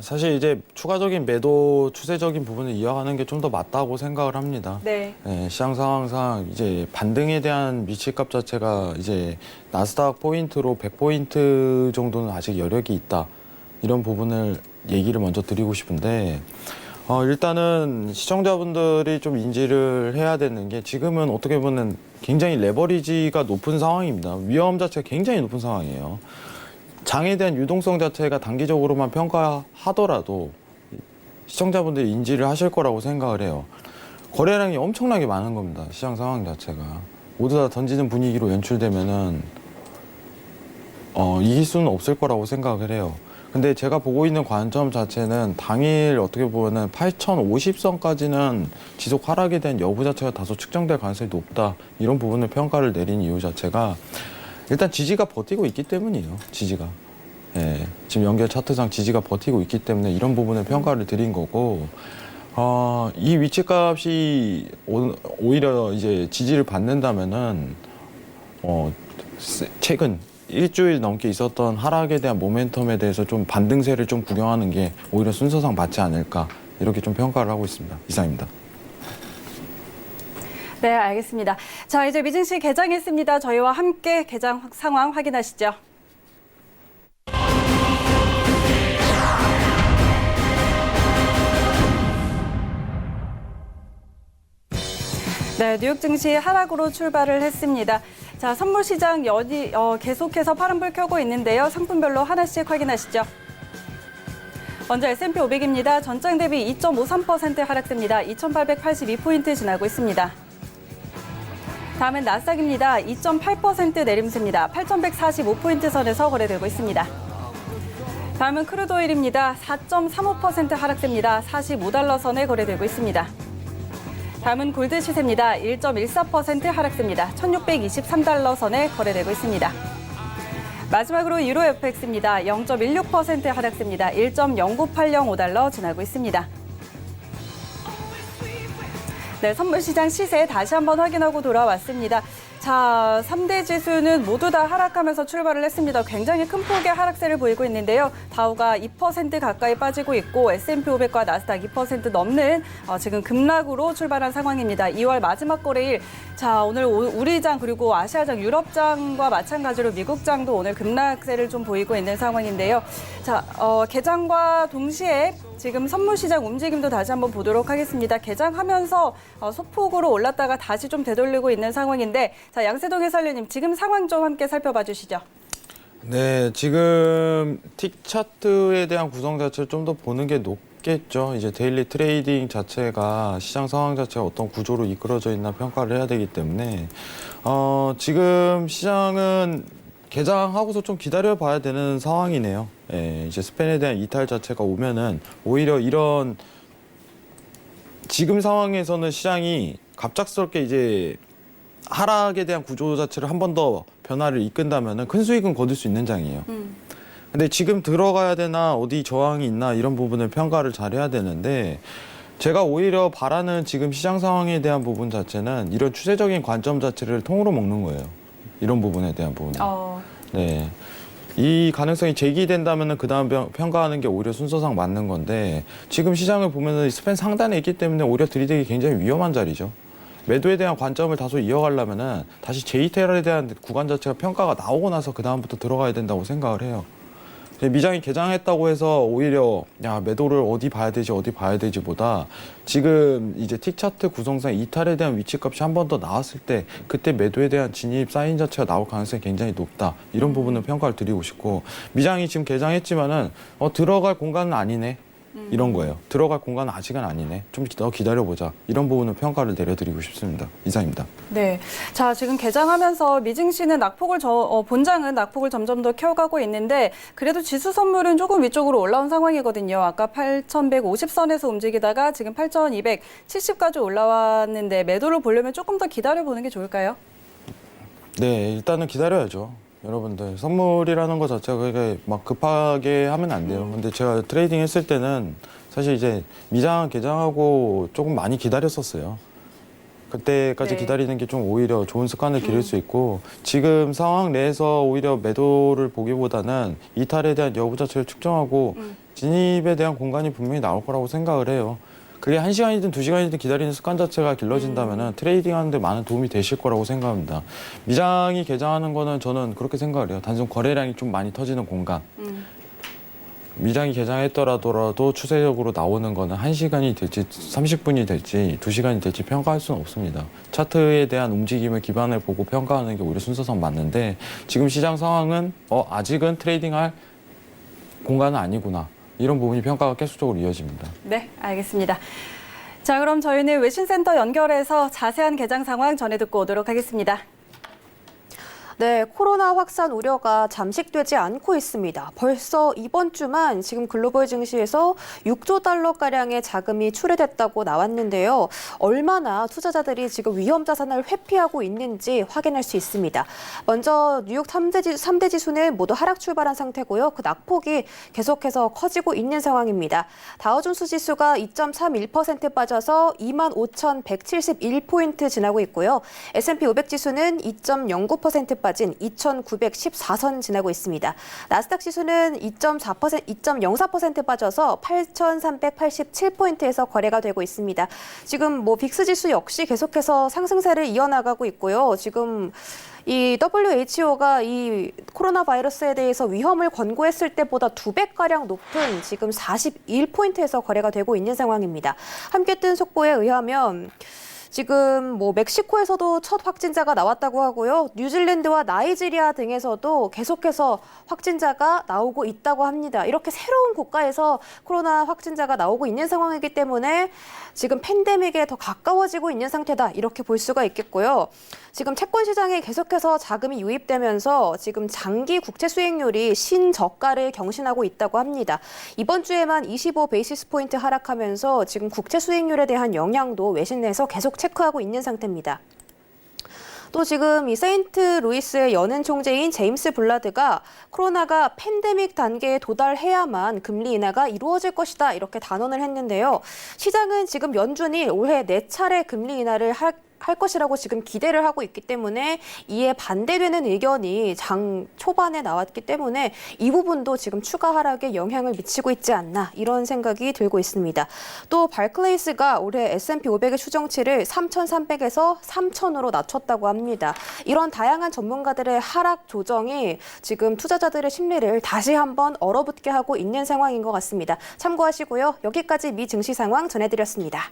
사실 이제 추가적인 매도 추세적인 부분을 이어가는 게 좀 더 맞다고 생각을 합니다. 네. 시장 상황상 이제 반등에 대한 미치값 자체가 이제 나스닥 포인트로 100포인트 정도는 아직 여력이 있다. 이런 부분을 얘기를 먼저 드리고 싶은데 일단은 시청자분들이 좀 인지를 해야 되는 게 지금은 어떻게 보면 굉장히 레버리지가 높은 상황입니다. 위험 자체가 굉장히 높은 상황이에요. 장에 대한 유동성 자체가 단기적으로만 평가하더라도 시청자분들이 인지를 하실 거라고 생각을 해요. 거래량이 엄청나게 많은 겁니다. 시장 상황 자체가. 모두 다 던지는 분위기로 연출되면은 이길 수는 없을 거라고 생각을 해요. 근데 제가 보고 있는 관점 자체는 당일 어떻게 보면은 8,050선까지는 지속 하락에 대한 여부 자체가 다소 측정될 가능성이 높다. 이런 부분을 평가를 내린 이유 자체가 일단 지지가 버티고 있기 때문이에요. 지지가. 지금 연결 차트상 지지가 버티고 있기 때문에 이런 부분을 평가를 드린 거고 이 위치값이 오히려 이제 지지를 받는다면은 최근 일주일 넘게 있었던 하락에 대한 모멘텀에 대해서 좀 반등세를 좀 구경하는 게 오히려 순서상 맞지 않을까 이렇게 좀 평가를 하고 있습니다. 이상입니다. 네, 알겠습니다. 자, 이제 미증시 개장했습니다. 저희와 함께 개장 상황 확인하시죠. 네, 뉴욕 증시 하락으로 출발을 했습니다. 자, 선물 시장 계속해서 파란불 켜고 있는데요. 상품별로 하나씩 확인하시죠. 먼저 S&P 500입니다. 전장 대비 2.53% 하락됩니다. 2,882포인트 지나고 있습니다. 다음은 나스닥입니다. 2.8% 내림세입니다. 8,145포인트 선에서 거래되고 있습니다. 다음은 크루드오일입니다. 4.35% 하락됩니다. 45달러 선에 거래되고 있습니다. 다음은 골드 시세입니다. 1.14% 하락세입니다. 1,623달러 선에 거래되고 있습니다. 마지막으로 유로 FX입니다. 0.16% 하락세입니다. 1.0980달러 지나고 있습니다. 네, 선물시장 시세 다시 한번 확인하고 돌아왔습니다. 자, 3대 지수는 모두 다 하락하면서 출발을 했습니다. 굉장히 큰 폭의 하락세를 보이고 있는데요. 다우가 2% 가까이 빠지고 있고 S&P 500과 나스닥 2% 넘는 지금 급락으로 출발한 상황입니다. 2월 마지막 거래일. 자, 오늘 우리장 그리고 아시아장, 유럽장과 마찬가지로 미국장도 오늘 급락세를 좀 보이고 있는 상황인데요. 자, 개장과 동시에 지금 선물시장 움직임도 다시 한번 보도록 하겠습니다. 개장하면서 소폭으로 올랐다가 다시 좀 되돌리고 있는 상황인데, 자, 양세동 해설위원님 지금 상황 좀 함께 살펴봐 주시죠. 네, 지금 틱 차트에 대한 구성 자체를 좀 더 보는 게 높겠죠. 이제 데일리 트레이딩 자체가 시장 상황 자체가 어떤 구조로 이끌어져 있나 평가를 해야 되기 때문에 지금 시장은 개장하고서 좀 기다려 봐야 되는 상황이네요. 예, 이제 스팬에 대한 이탈 자체가 오면은 오히려 이런 지금 상황에서는 시장이 갑작스럽게 이제 하락에 대한 구조 자체를 한 번 더 변화를 이끈다면은 큰 수익은 거둘 수 있는 장이에요. 근데 지금 들어가야 되나 어디 저항이 있나 이런 부분을 평가를 잘 해야 되는데 제가 오히려 바라는 지금 시장 상황에 대한 부분 자체는 이런 추세적인 관점 자체를 통으로 먹는 거예요. 이런 부분에 대한 부분. 네. 이 가능성이 제기된다면 그 다음 평가하는 게 오히려 순서상 맞는 건데 지금 시장을 보면 스팬 상단에 있기 때문에 오히려 들이대기 굉장히 위험한 자리죠. 매도에 대한 관점을 다소 이어가려면은 다시 J-테러에 대한 구간 자체가 평가가 나오고 나서 그 다음부터 들어가야 된다고 생각을 해요. 미장이 개장했다고 해서 오히려 야 매도를 어디 봐야 되지 보다 지금 이제 틱 차트 구성상 이탈에 대한 위치값이 한 번 더 나왔을 때 그때 매도에 대한 진입 사인 자체가 나올 가능성이 굉장히 높다. 이런 부분은 평가를 드리고 싶고 미장이 지금 개장했지만은 들어갈 공간은 아니네. 이런 거예요. 들어갈 공간은 아직은 아니네. 좀 더 기다려보자. 이런 부분은 평가를 내려드리고 싶습니다. 이상입니다. 네. 자, 지금 개장하면서 미증시는 본장은 낙폭을 점점 더 키워가고 있는데 그래도 지수 선물은 조금 위쪽으로 올라온 상황이거든요. 아까 8,150선에서 움직이다가 지금 8,270까지 올라왔는데 매도를 보려면 조금 더 기다려보는 게 좋을까요? 네, 일단은 기다려야죠. 여러분들 선물이라는 것 자체가 그게 막 급하게 하면 안 돼요. 근데 제가 트레이딩 했을 때는 사실 이제 미장 개장하고 조금 많이 기다렸었어요. 그때까지 네. 기다리는 게 좀 오히려 좋은 습관을 기를 수 있고 지금 상황 내에서 오히려 매도를 보기보다는 이탈에 대한 여부 자체를 측정하고 진입에 대한 공간이 분명히 나올 거라고 생각을 해요. 그게 1시간이든 2시간이든 기다리는 습관 자체가 길러진다면 트레이딩 하는데 많은 도움이 되실 거라고 생각합니다. 미장이 개장하는 거는 저는 그렇게 생각을 해요. 단순 거래량이 좀 많이 터지는 공간. 미장이 개장했더라도 추세적으로 나오는 거는 1시간이 될지 30분이 될지 2시간이 될지 평가할 수는 없습니다. 차트에 대한 움직임을 기반을 보고 평가하는 게 오히려 순서상 맞는데 지금 시장 상황은 아직은 트레이딩할 공간은 아니구나. 이런 부분이 평가가 계속적으로 이어집니다. 네, 알겠습니다. 자, 그럼 저희는 외신센터 연결해서 자세한 개장 상황 전해 듣고 오도록 하겠습니다. 네, 코로나 확산 우려가 잠식되지 않고 있습니다. 벌써 이번 주만 지금 글로벌 증시에서 6조 달러가량의 자금이 출회됐다고 나왔는데요. 얼마나 투자자들이 지금 위험 자산을 회피하고 있는지 확인할 수 있습니다. 먼저 뉴욕 3대 지수는 모두 하락 출발한 상태고요. 그 낙폭이 계속해서 커지고 있는 상황입니다. 다우존스 지수가 2.31% 빠져서 25,171포인트 지나고 있고요. S&P 500 지수는 2.09% 빠진 2,914선 지나고 있습니다. 나스닥 지수는 2.04% 빠져서 8,387포인트에서 거래가 되고 있습니다. 지금 빅스 지수 역시 계속해서 상승세를 이어나가고 있고요. 지금 이 WHO가 이 코로나 바이러스에 대해서 위험을 권고했을 때보다 2배가량 높은 지금 41포인트에서 거래가 되고 있는 상황입니다. 함께 뜬 속보에 의하면 지금 뭐 멕시코에서도 첫 확진자가 나왔다고 하고요. 뉴질랜드와 나이지리아 등에서도 계속해서 확진자가 나오고 있다고 합니다. 이렇게 새로운 국가에서 코로나 확진자가 나오고 있는 상황이기 때문에 지금 팬데믹에 더 가까워지고 있는 상태다. 이렇게 볼 수가 있겠고요. 지금 채권 시장에 계속해서 자금이 유입되면서 지금 장기 국채 수익률이 신저가를 경신하고 있다고 합니다. 이번 주에만 25 베이시스 포인트 하락하면서 지금 국채 수익률에 대한 영향도 외신에서 계속 체크하고 있는 상태입니다. 또 지금 이 세인트 루이스의 연은 총재인 제임스 블라드가 코로나가 팬데믹 단계에 도달해야만 금리 인하가 이루어질 것이다 이렇게 단언을 했는데요. 시장은 지금 연준이 올해 4차례 금리 인하를 할 것이라고 지금 기대를 하고 있기 때문에 이에 반대되는 의견이 장 초반에 나왔기 때문에 이 부분도 지금 추가 하락에 영향을 미치고 있지 않나 이런 생각이 들고 있습니다. 또 발클레이스가 올해 S&P 500의 추정치를 3,300에서 3,000으로 낮췄다고 합니다. 이런 다양한 전문가들의 하락 조정이 지금 투자자들의 심리를 다시 한번 얼어붙게 하고 있는 상황인 것 같습니다. 참고하시고요. 여기까지 미 증시 상황 전해드렸습니다.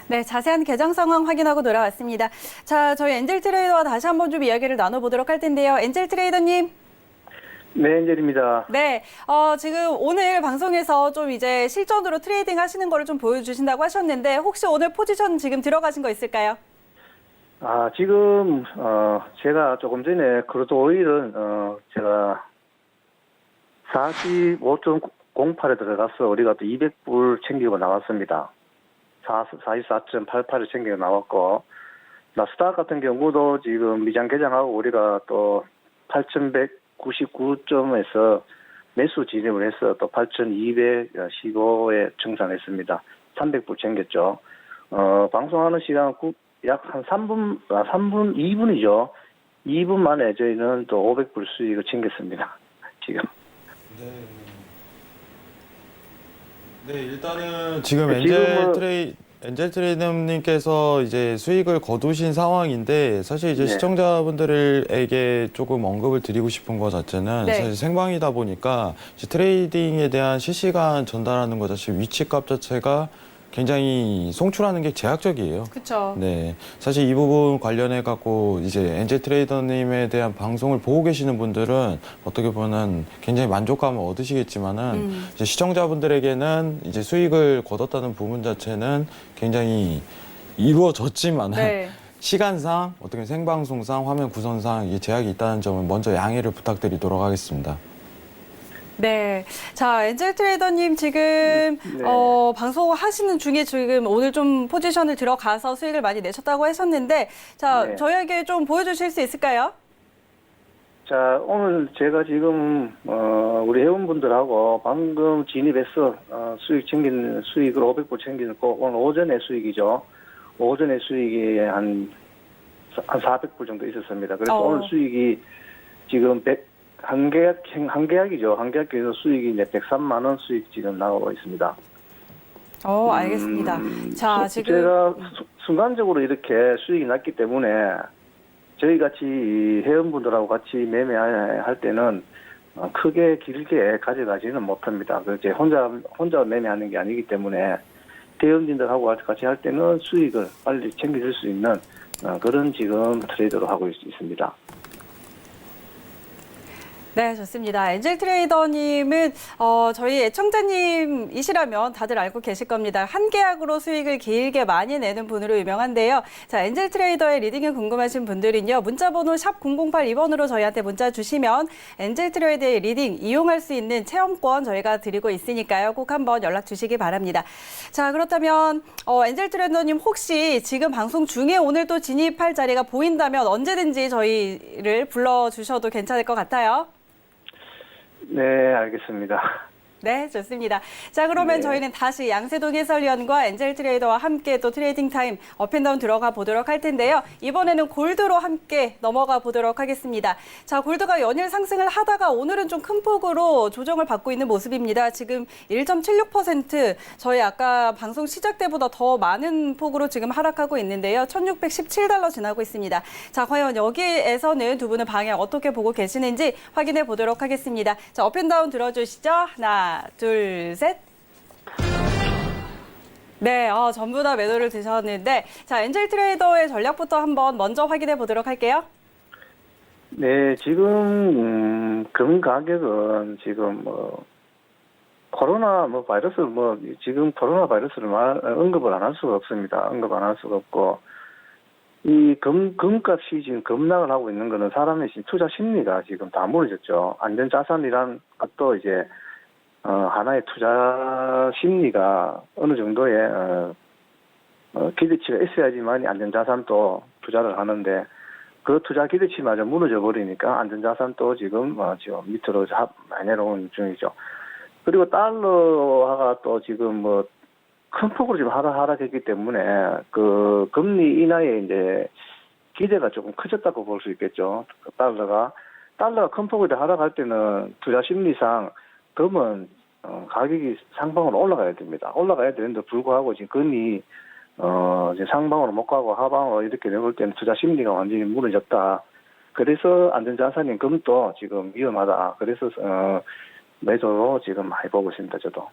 네, 자세한 개장 상황 확인하고 돌아왔습니다. 자, 저희 엔젤 트레이더와 다시 한번 좀 이야기를 나눠보도록 할 텐데요. 엔젤 트레이더님. 네, 엔젤입니다. 네, 지금 오늘 방송에서 좀 이제 실전으로 트레이딩 하시는 거를 좀 보여주신다고 하셨는데 혹시 오늘 포지션 지금 들어가신 거 있을까요? 지금 제가 조금 전에 크루드 오일은 제가 45.08에 들어가서 우리가 또 200불 챙기고 나왔습니다. 44.88을 챙겨 나왔고, 나스닥 같은 경우도 지금 미장 개장하고 우리가 또 8,199점에서 매수 진입을 해서 또 8,215에 정산했습니다. 300불 챙겼죠. 방송하는 시간 약 한 2분이죠. 2분 만에 저희는 또 500불 수익을 챙겼습니다. 지금. 네, 일단은 지금 지금은 엔젤 트레이더님께서 이제 수익을 거두신 상황인데 사실 이제 네. 시청자분들에게 조금 언급을 드리고 싶은 것 자체는 네. 사실 생방이다 보니까 이제 트레이딩에 대한 실시간 전달하는 것 자체 위치값 자체가 굉장히 송출하는 게 제약적이에요. 그렇죠. 네, 사실 이 부분 관련해 갖고 이제 엔젤 트레이더님에 대한 방송을 보고 계시는 분들은 어떻게 보면 굉장히 만족감을 얻으시겠지만은 이제 시청자분들에게는 이제 수익을 거뒀다는 부분 자체는 굉장히 이루어졌지만은 네. 시간상 어떻게 생방송상 화면 구성상 이 제약이 있다는 점을 먼저 양해를 부탁드리도록 하겠습니다. 네. 자, 엔젤 트레이더님 지금, 네. 방송하시는 중에 지금 오늘 좀 포지션을 들어가서 수익을 많이 내셨다고 하셨는데, 자, 네. 저희에게 좀 보여주실 수 있을까요? 자, 오늘 제가 지금, 우리 회원분들하고 방금 진입해서, 수익을 500불 챙기고, 오늘 오전에 수익이죠. 오전에 수익이 한 400불 정도 있었습니다. 그래서 오늘 수익이 지금 한 계약이죠. 한 계약에서 수익이 이제 103만 원 수익 지금 나오고 있습니다. 알겠습니다. 자, 지금. 제가 순간적으로 이렇게 수익이 났기 때문에 저희 같이 회원분들하고 같이 매매할 때는 크게 길게 가져가지는 못합니다. 이제 혼자 매매하는 게 아니기 때문에 대형진들하고 같이 할 때는 수익을 빨리 챙겨줄 수 있는 그런 지금 트레이더로 하고 있습니다. 네, 좋습니다. 엔젤 트레이더님은 저희 애청자님이시라면 다들 알고 계실 겁니다. 한 계약으로 수익을 길게 많이 내는 분으로 유명한데요. 자, 엔젤 트레이더의 리딩이 궁금하신 분들은요. 문자번호 샵 0082번으로 저희한테 문자 주시면 엔젤 트레이더의 리딩 이용할 수 있는 체험권 저희가 드리고 있으니까요. 꼭 한번 연락 주시기 바랍니다. 자, 그렇다면 엔젤 트레이더님 혹시 지금 방송 중에 오늘 또 진입할 자리가 보인다면 언제든지 저희를 불러주셔도 괜찮을 것 같아요. 네, 알겠습니다. 네, 좋습니다. 자, 그러면 네. 저희는 다시 양세동 해설위원과 엔젤 트레이더와 함께 또 트레이딩 타임 업앤다운 들어가 보도록 할 텐데요. 이번에는 골드로 함께 넘어가 보도록 하겠습니다. 자, 골드가 연일 상승을 하다가 오늘은 좀 큰 폭으로 조정을 받고 있는 모습입니다. 지금 1.76% 저희 아까 방송 시작 때보다 더 많은 폭으로 지금 하락하고 있는데요. 1,617달러 지나고 있습니다. 자, 과연 여기에서는 두 분의 방향 어떻게 보고 계시는지 확인해 보도록 하겠습니다. 자, 업앤다운 들어주시죠. 하나, 둘, 셋. 네, 좋습니다. 자, 그러면 저희는 다시 양세동 해설위원과 엔젤 트레이더와 함께 또 트레이딩 타임 업앤다운 들어가 보도록 할 텐데요. 이번에는 골드로 함께 넘어가 보도록 하겠습니다. 자, 골드가 연일 상승을 하다가 오늘은 좀 큰 폭으로 조정을 받고 있는 모습입니다. 지금 1.76% 저희 아까 방송 시작 때보다 더 많은 폭으로 지금 하락하고 있는데요. 1,617달러 지나고 있습니다. 자, 과연 여기에서는 두 분의 방향 어떻게 보고 계시는지 확인해 보도록 하겠습니다. 자, 업앤다운 들어주시죠. 하나, 둘, 셋. 네, 전부 다 매도를 드셨는데 자, 엔젤 트레이더의 전략부터 한번 먼저 확인해 보도록 할게요. 네, 지금 금 가격은 지금 코로나 바이러스 지금 코로나 바이러스를 언급을 안 할 수가 없습니다. 언급 안 할 수가 없고 이 금값이 지금 급락을 하고 있는 거는 사람의 투자 심리가 지금 다 무너졌죠. 안전자산이란 것도 이제 하나의 투자 심리가 어느 정도의 기대치가 있어야지만 안전자산도 투자를 하는데 그 투자 기대치마저 무너져 버리니까 안전자산도 지금 밑으로 많이 내려오는 중이죠. 그리고 달러화가 또 지금 큰 폭으로 지금 하락했기 때문에 그 금리 인하에 이제 기대가 조금 커졌다고 볼 수 있겠죠. 달러가 큰 폭으로 하락할 때는 투자 심리상 금은 가격이 상방으로 올라가야 됩니다. 올라가야 되는데 불구하고 지금 금이 이제 상방으로 못 가고 하방으로 이렇게 내볼 때는 투자 심리가 완전히 무너졌다. 그래서 안전자산인 금도 지금 위험하다. 그래서 매도로 지금 많이 보고 있습니다. 저도.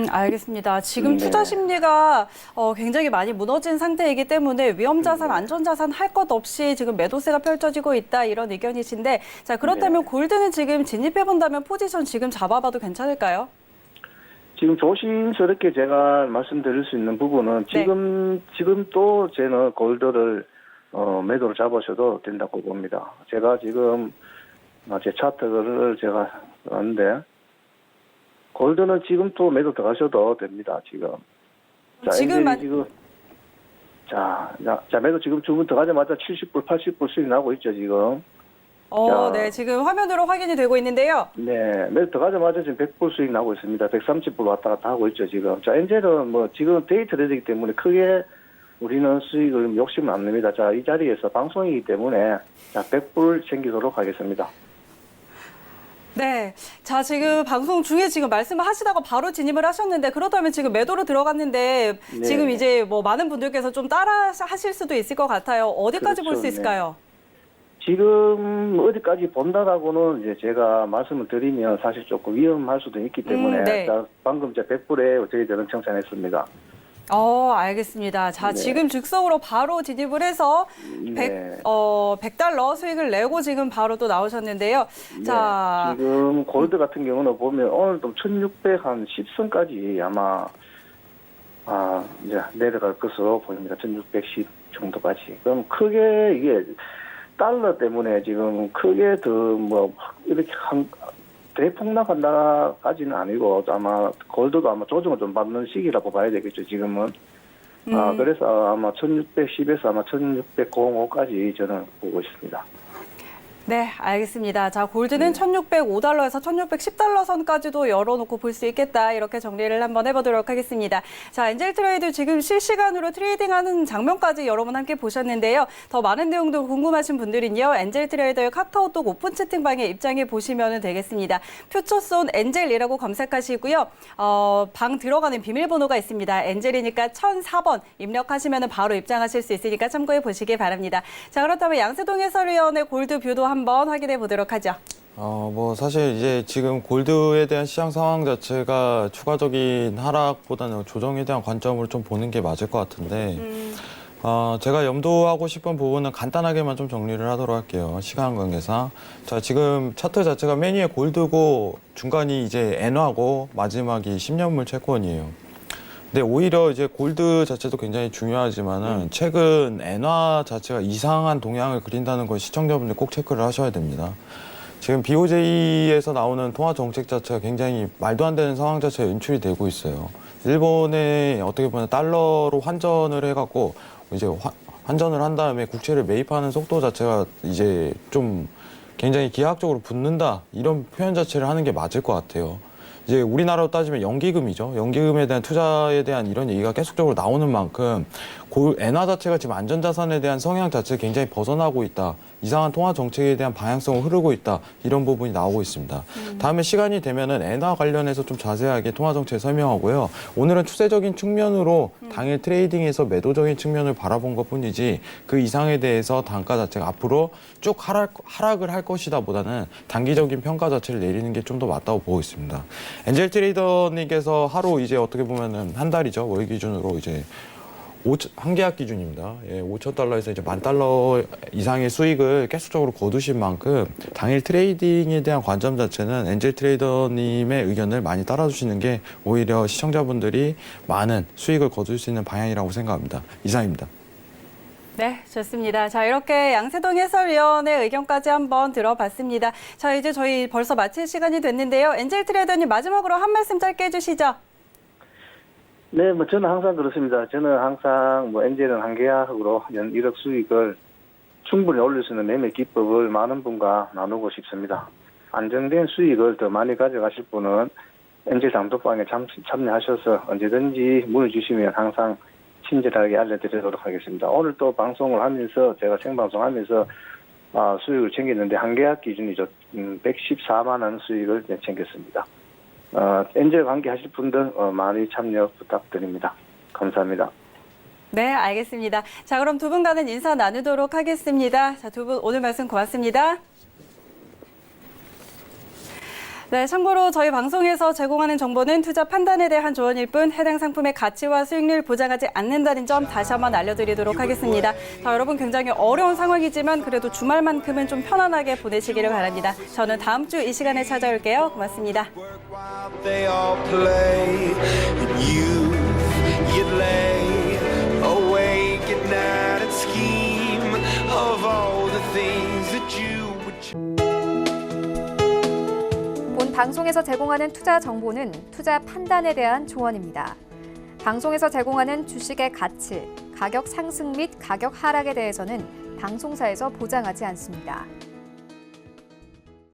알겠습니다. 지금 네. 투자 심리가 굉장히 많이 무너진 상태이기 때문에 위험자산, 안전자산 할 것 없이 지금 매도세가 펼쳐지고 있다 이런 의견이신데 자 그렇다면 네. 골드는 지금 진입해본다면 포지션 지금 잡아봐도 괜찮을까요? 지금 조심스럽게 제가 말씀드릴 수 있는 부분은 네. 지금 또 저는 골드를 매도를 잡으셔도 된다고 봅니다. 제가 지금 제 차트를 제가 왔는데 골드는 지금 또 매도 들어가셔도 됩니다. 지금. 자 매도 지금 주문 들어가자마자 70불, 80불 수익 나고 있죠 지금. 자. 네, 지금 화면으로 확인이 되고 있는데요. 네, 매도 들어가자마자 지금 100불 수익 나고 있습니다. 130불 왔다 갔다 하고 있죠, 지금. 자, 엔젤은 지금 데이 트레이드이기 때문에 크게 우리는 수익을 욕심은 안 냅니다. 자, 이 자리에서 방송이기 때문에 자, 100불 챙기도록 하겠습니다. 네. 자, 지금 방송 중에 지금 말씀을 하시다가 바로 진입을 하셨는데 그렇다면 지금 매도로 들어갔는데 네. 지금 이제 많은 분들께서 좀 따라 하실 수도 있을 것 같아요. 어디까지 볼 그렇죠, 수 있을까요? 지금 어디까지 본다라고는 이제 제가 말씀을 드리면 사실 조금 위험할 수도 있기 때문에 네. 자, 방금 제 100불에 저희들은 청산했습니다. 알겠습니다. 자, 네. 지금 즉석으로 바로 진입을 해서 네. 100달러 수익을 내고 지금 바로 또 나오셨는데요. 네, 자, 지금 골드 같은 경우는 보면 오늘도 1610선까지 아마 이제 내려갈 것으로 보입니다. 1610 정도까지. 그럼 크게 이게 달러 때문에 지금 크게 더 이렇게 대폭락한다까지는 아니고 아마 골드도 아마 조정을 좀 받는 시기라고 봐야 되겠죠. 지금은. 그래서 아마 1610에서 아마 1605까지 저는 보고 있습니다. 네, 알겠습니다. 자, 골드는 1605달러에서 1610달러 선까지도 열어놓고 볼 수 있겠다. 이렇게 정리를 한번 해보도록 하겠습니다. 자, 엔젤 트레이드 지금 실시간으로 트레이딩하는 장면까지 여러분 함께 보셨는데요. 더 많은 내용도 궁금하신 분들은요. 엔젤 트레이더의 카카오톡 오픈 채팅방에 입장해 보시면 되겠습니다. 퓨처손 엔젤이라고 검색하시고요. 방 들어가는 비밀번호가 있습니다. 엔젤이니까 1004번 입력하시면 바로 입장하실 수 있으니까 참고해 보시기 바랍니다. 자, 그렇다면 양세동 해설위원의 골드 뷰도 한번 확인해 보도록 하죠. 사실 이제 지금 골드에 대한 시장 상황 자체가 추가적인 하락보다는 조정에 대한 관점으로 좀 보는 게 맞을 것 같은데, 제가 염두하고 싶은 부분은 간단하게만 좀 정리를 하도록 할게요. 시간 관계상. 자, 지금 차트 자체가 맨 위에 골드고 중간이 이제 엔화고 마지막이 10년물 채권이에요. 근데 오히려 이제 골드 자체도 굉장히 중요하지만은 최근 엔화 자체가 이상한 동향을 그린다는 걸 시청자분들 꼭 체크를 하셔야 됩니다. 지금 BOJ에서 나오는 통화 정책 자체가 굉장히 말도 안 되는 상황 자체가 연출이 되고 있어요. 일본에 어떻게 보면 달러로 환전을 해갖고 이제 환전을 한 다음에 국채를 매입하는 속도 자체가 이제 좀 굉장히 기하학적으로 붙는다 이런 표현 자체를 하는 게 맞을 것 같아요. 이제 우리나라로 따지면 연기금이죠. 연기금에 대한 투자에 대한 이런 얘기가 계속적으로 나오는 만큼 엔화 자체가 지금 안전자산에 대한 성향 자체가 굉장히 벗어나고 있다. 이상한 통화 정책에 대한 방향성을 흐르고 있다. 이런 부분이 나오고 있습니다. 다음에 시간이 되면은 엔화 관련해서 좀 자세하게 통화 정책 설명하고요. 오늘은 추세적인 측면으로 당일 트레이딩에서 매도적인 측면을 바라본 것뿐이지 그 이상에 대해서 단가 자체가 앞으로 쭉 하락을 할 것이다 보다는 단기적인 평가 자체를 내리는 게 좀 더 맞다고 보고 있습니다. 엔젤 트레이더님께서 하루 이제 어떻게 보면은 한 달이죠. 월 기준으로 이제 한 계약 기준입니다. 예, 5,000달러에서 이제 10,000달러 이상의 수익을 계속적으로 거두신 만큼 당일 트레이딩에 대한 관점 자체는 엔젤 트레이더님의 의견을 많이 따라주시는 게 오히려 시청자분들이 많은 수익을 거둘 수 있는 방향이라고 생각합니다. 이상입니다. 네, 좋습니다. 자, 이렇게 양세동 해설위원의 의견까지 한번 들어봤습니다. 자, 이제 저희 벌써 마칠 시간이 됐는데요. 엔젤 트레이더님 마지막으로 한 말씀 짧게 해주시죠. 네, 뭐 저는 항상 그렇습니다. 저는 항상 뭐 엔젤은 한 계약으로 연 1억 수익을 충분히 올릴 수 있는 매매 기법을 많은 분과 나누고 싶습니다. 안정된 수익을 더 많이 가져가실 분은 엔젤 단톡방에 참여하셔서 언제든지 문의 주시면 항상 친절하게 알려드리도록 하겠습니다. 오늘 또 방송을 하면서 제가 생방송하면서 수익을 챙겼는데 한 계약 기준이죠. 114만 원 수익을 챙겼습니다. 엔젤 관계하실 분들 많이 참여 부탁드립니다. 감사합니다. 네, 알겠습니다. 자, 그럼 두 분과는 인사 나누도록 하겠습니다. 자, 두 분 오늘 말씀 고맙습니다. 네, 참고로 저희 방송에서 제공하는 정보는 투자 판단에 대한 조언일 뿐 해당 상품의 가치와 수익률 보장하지 않는다는 점 다시 한번 알려드리도록 하겠습니다. 자, 여러분 굉장히 어려운 상황이지만 그래도 주말만큼은 좀 편안하게 보내시기를 바랍니다. 저는 다음 주 이 시간에 찾아올게요. 고맙습니다. They all play and you'd lay awake at night and scheme of all the things that you would. 본 방송에서 제공하는 투자 정보는 투자 판단에 대한 조언입니다. 방송에서 제공하는 주식의 가치, 가격 상승 및 가격 하락에 대해서는 방송사에서 보장하지 않습니다.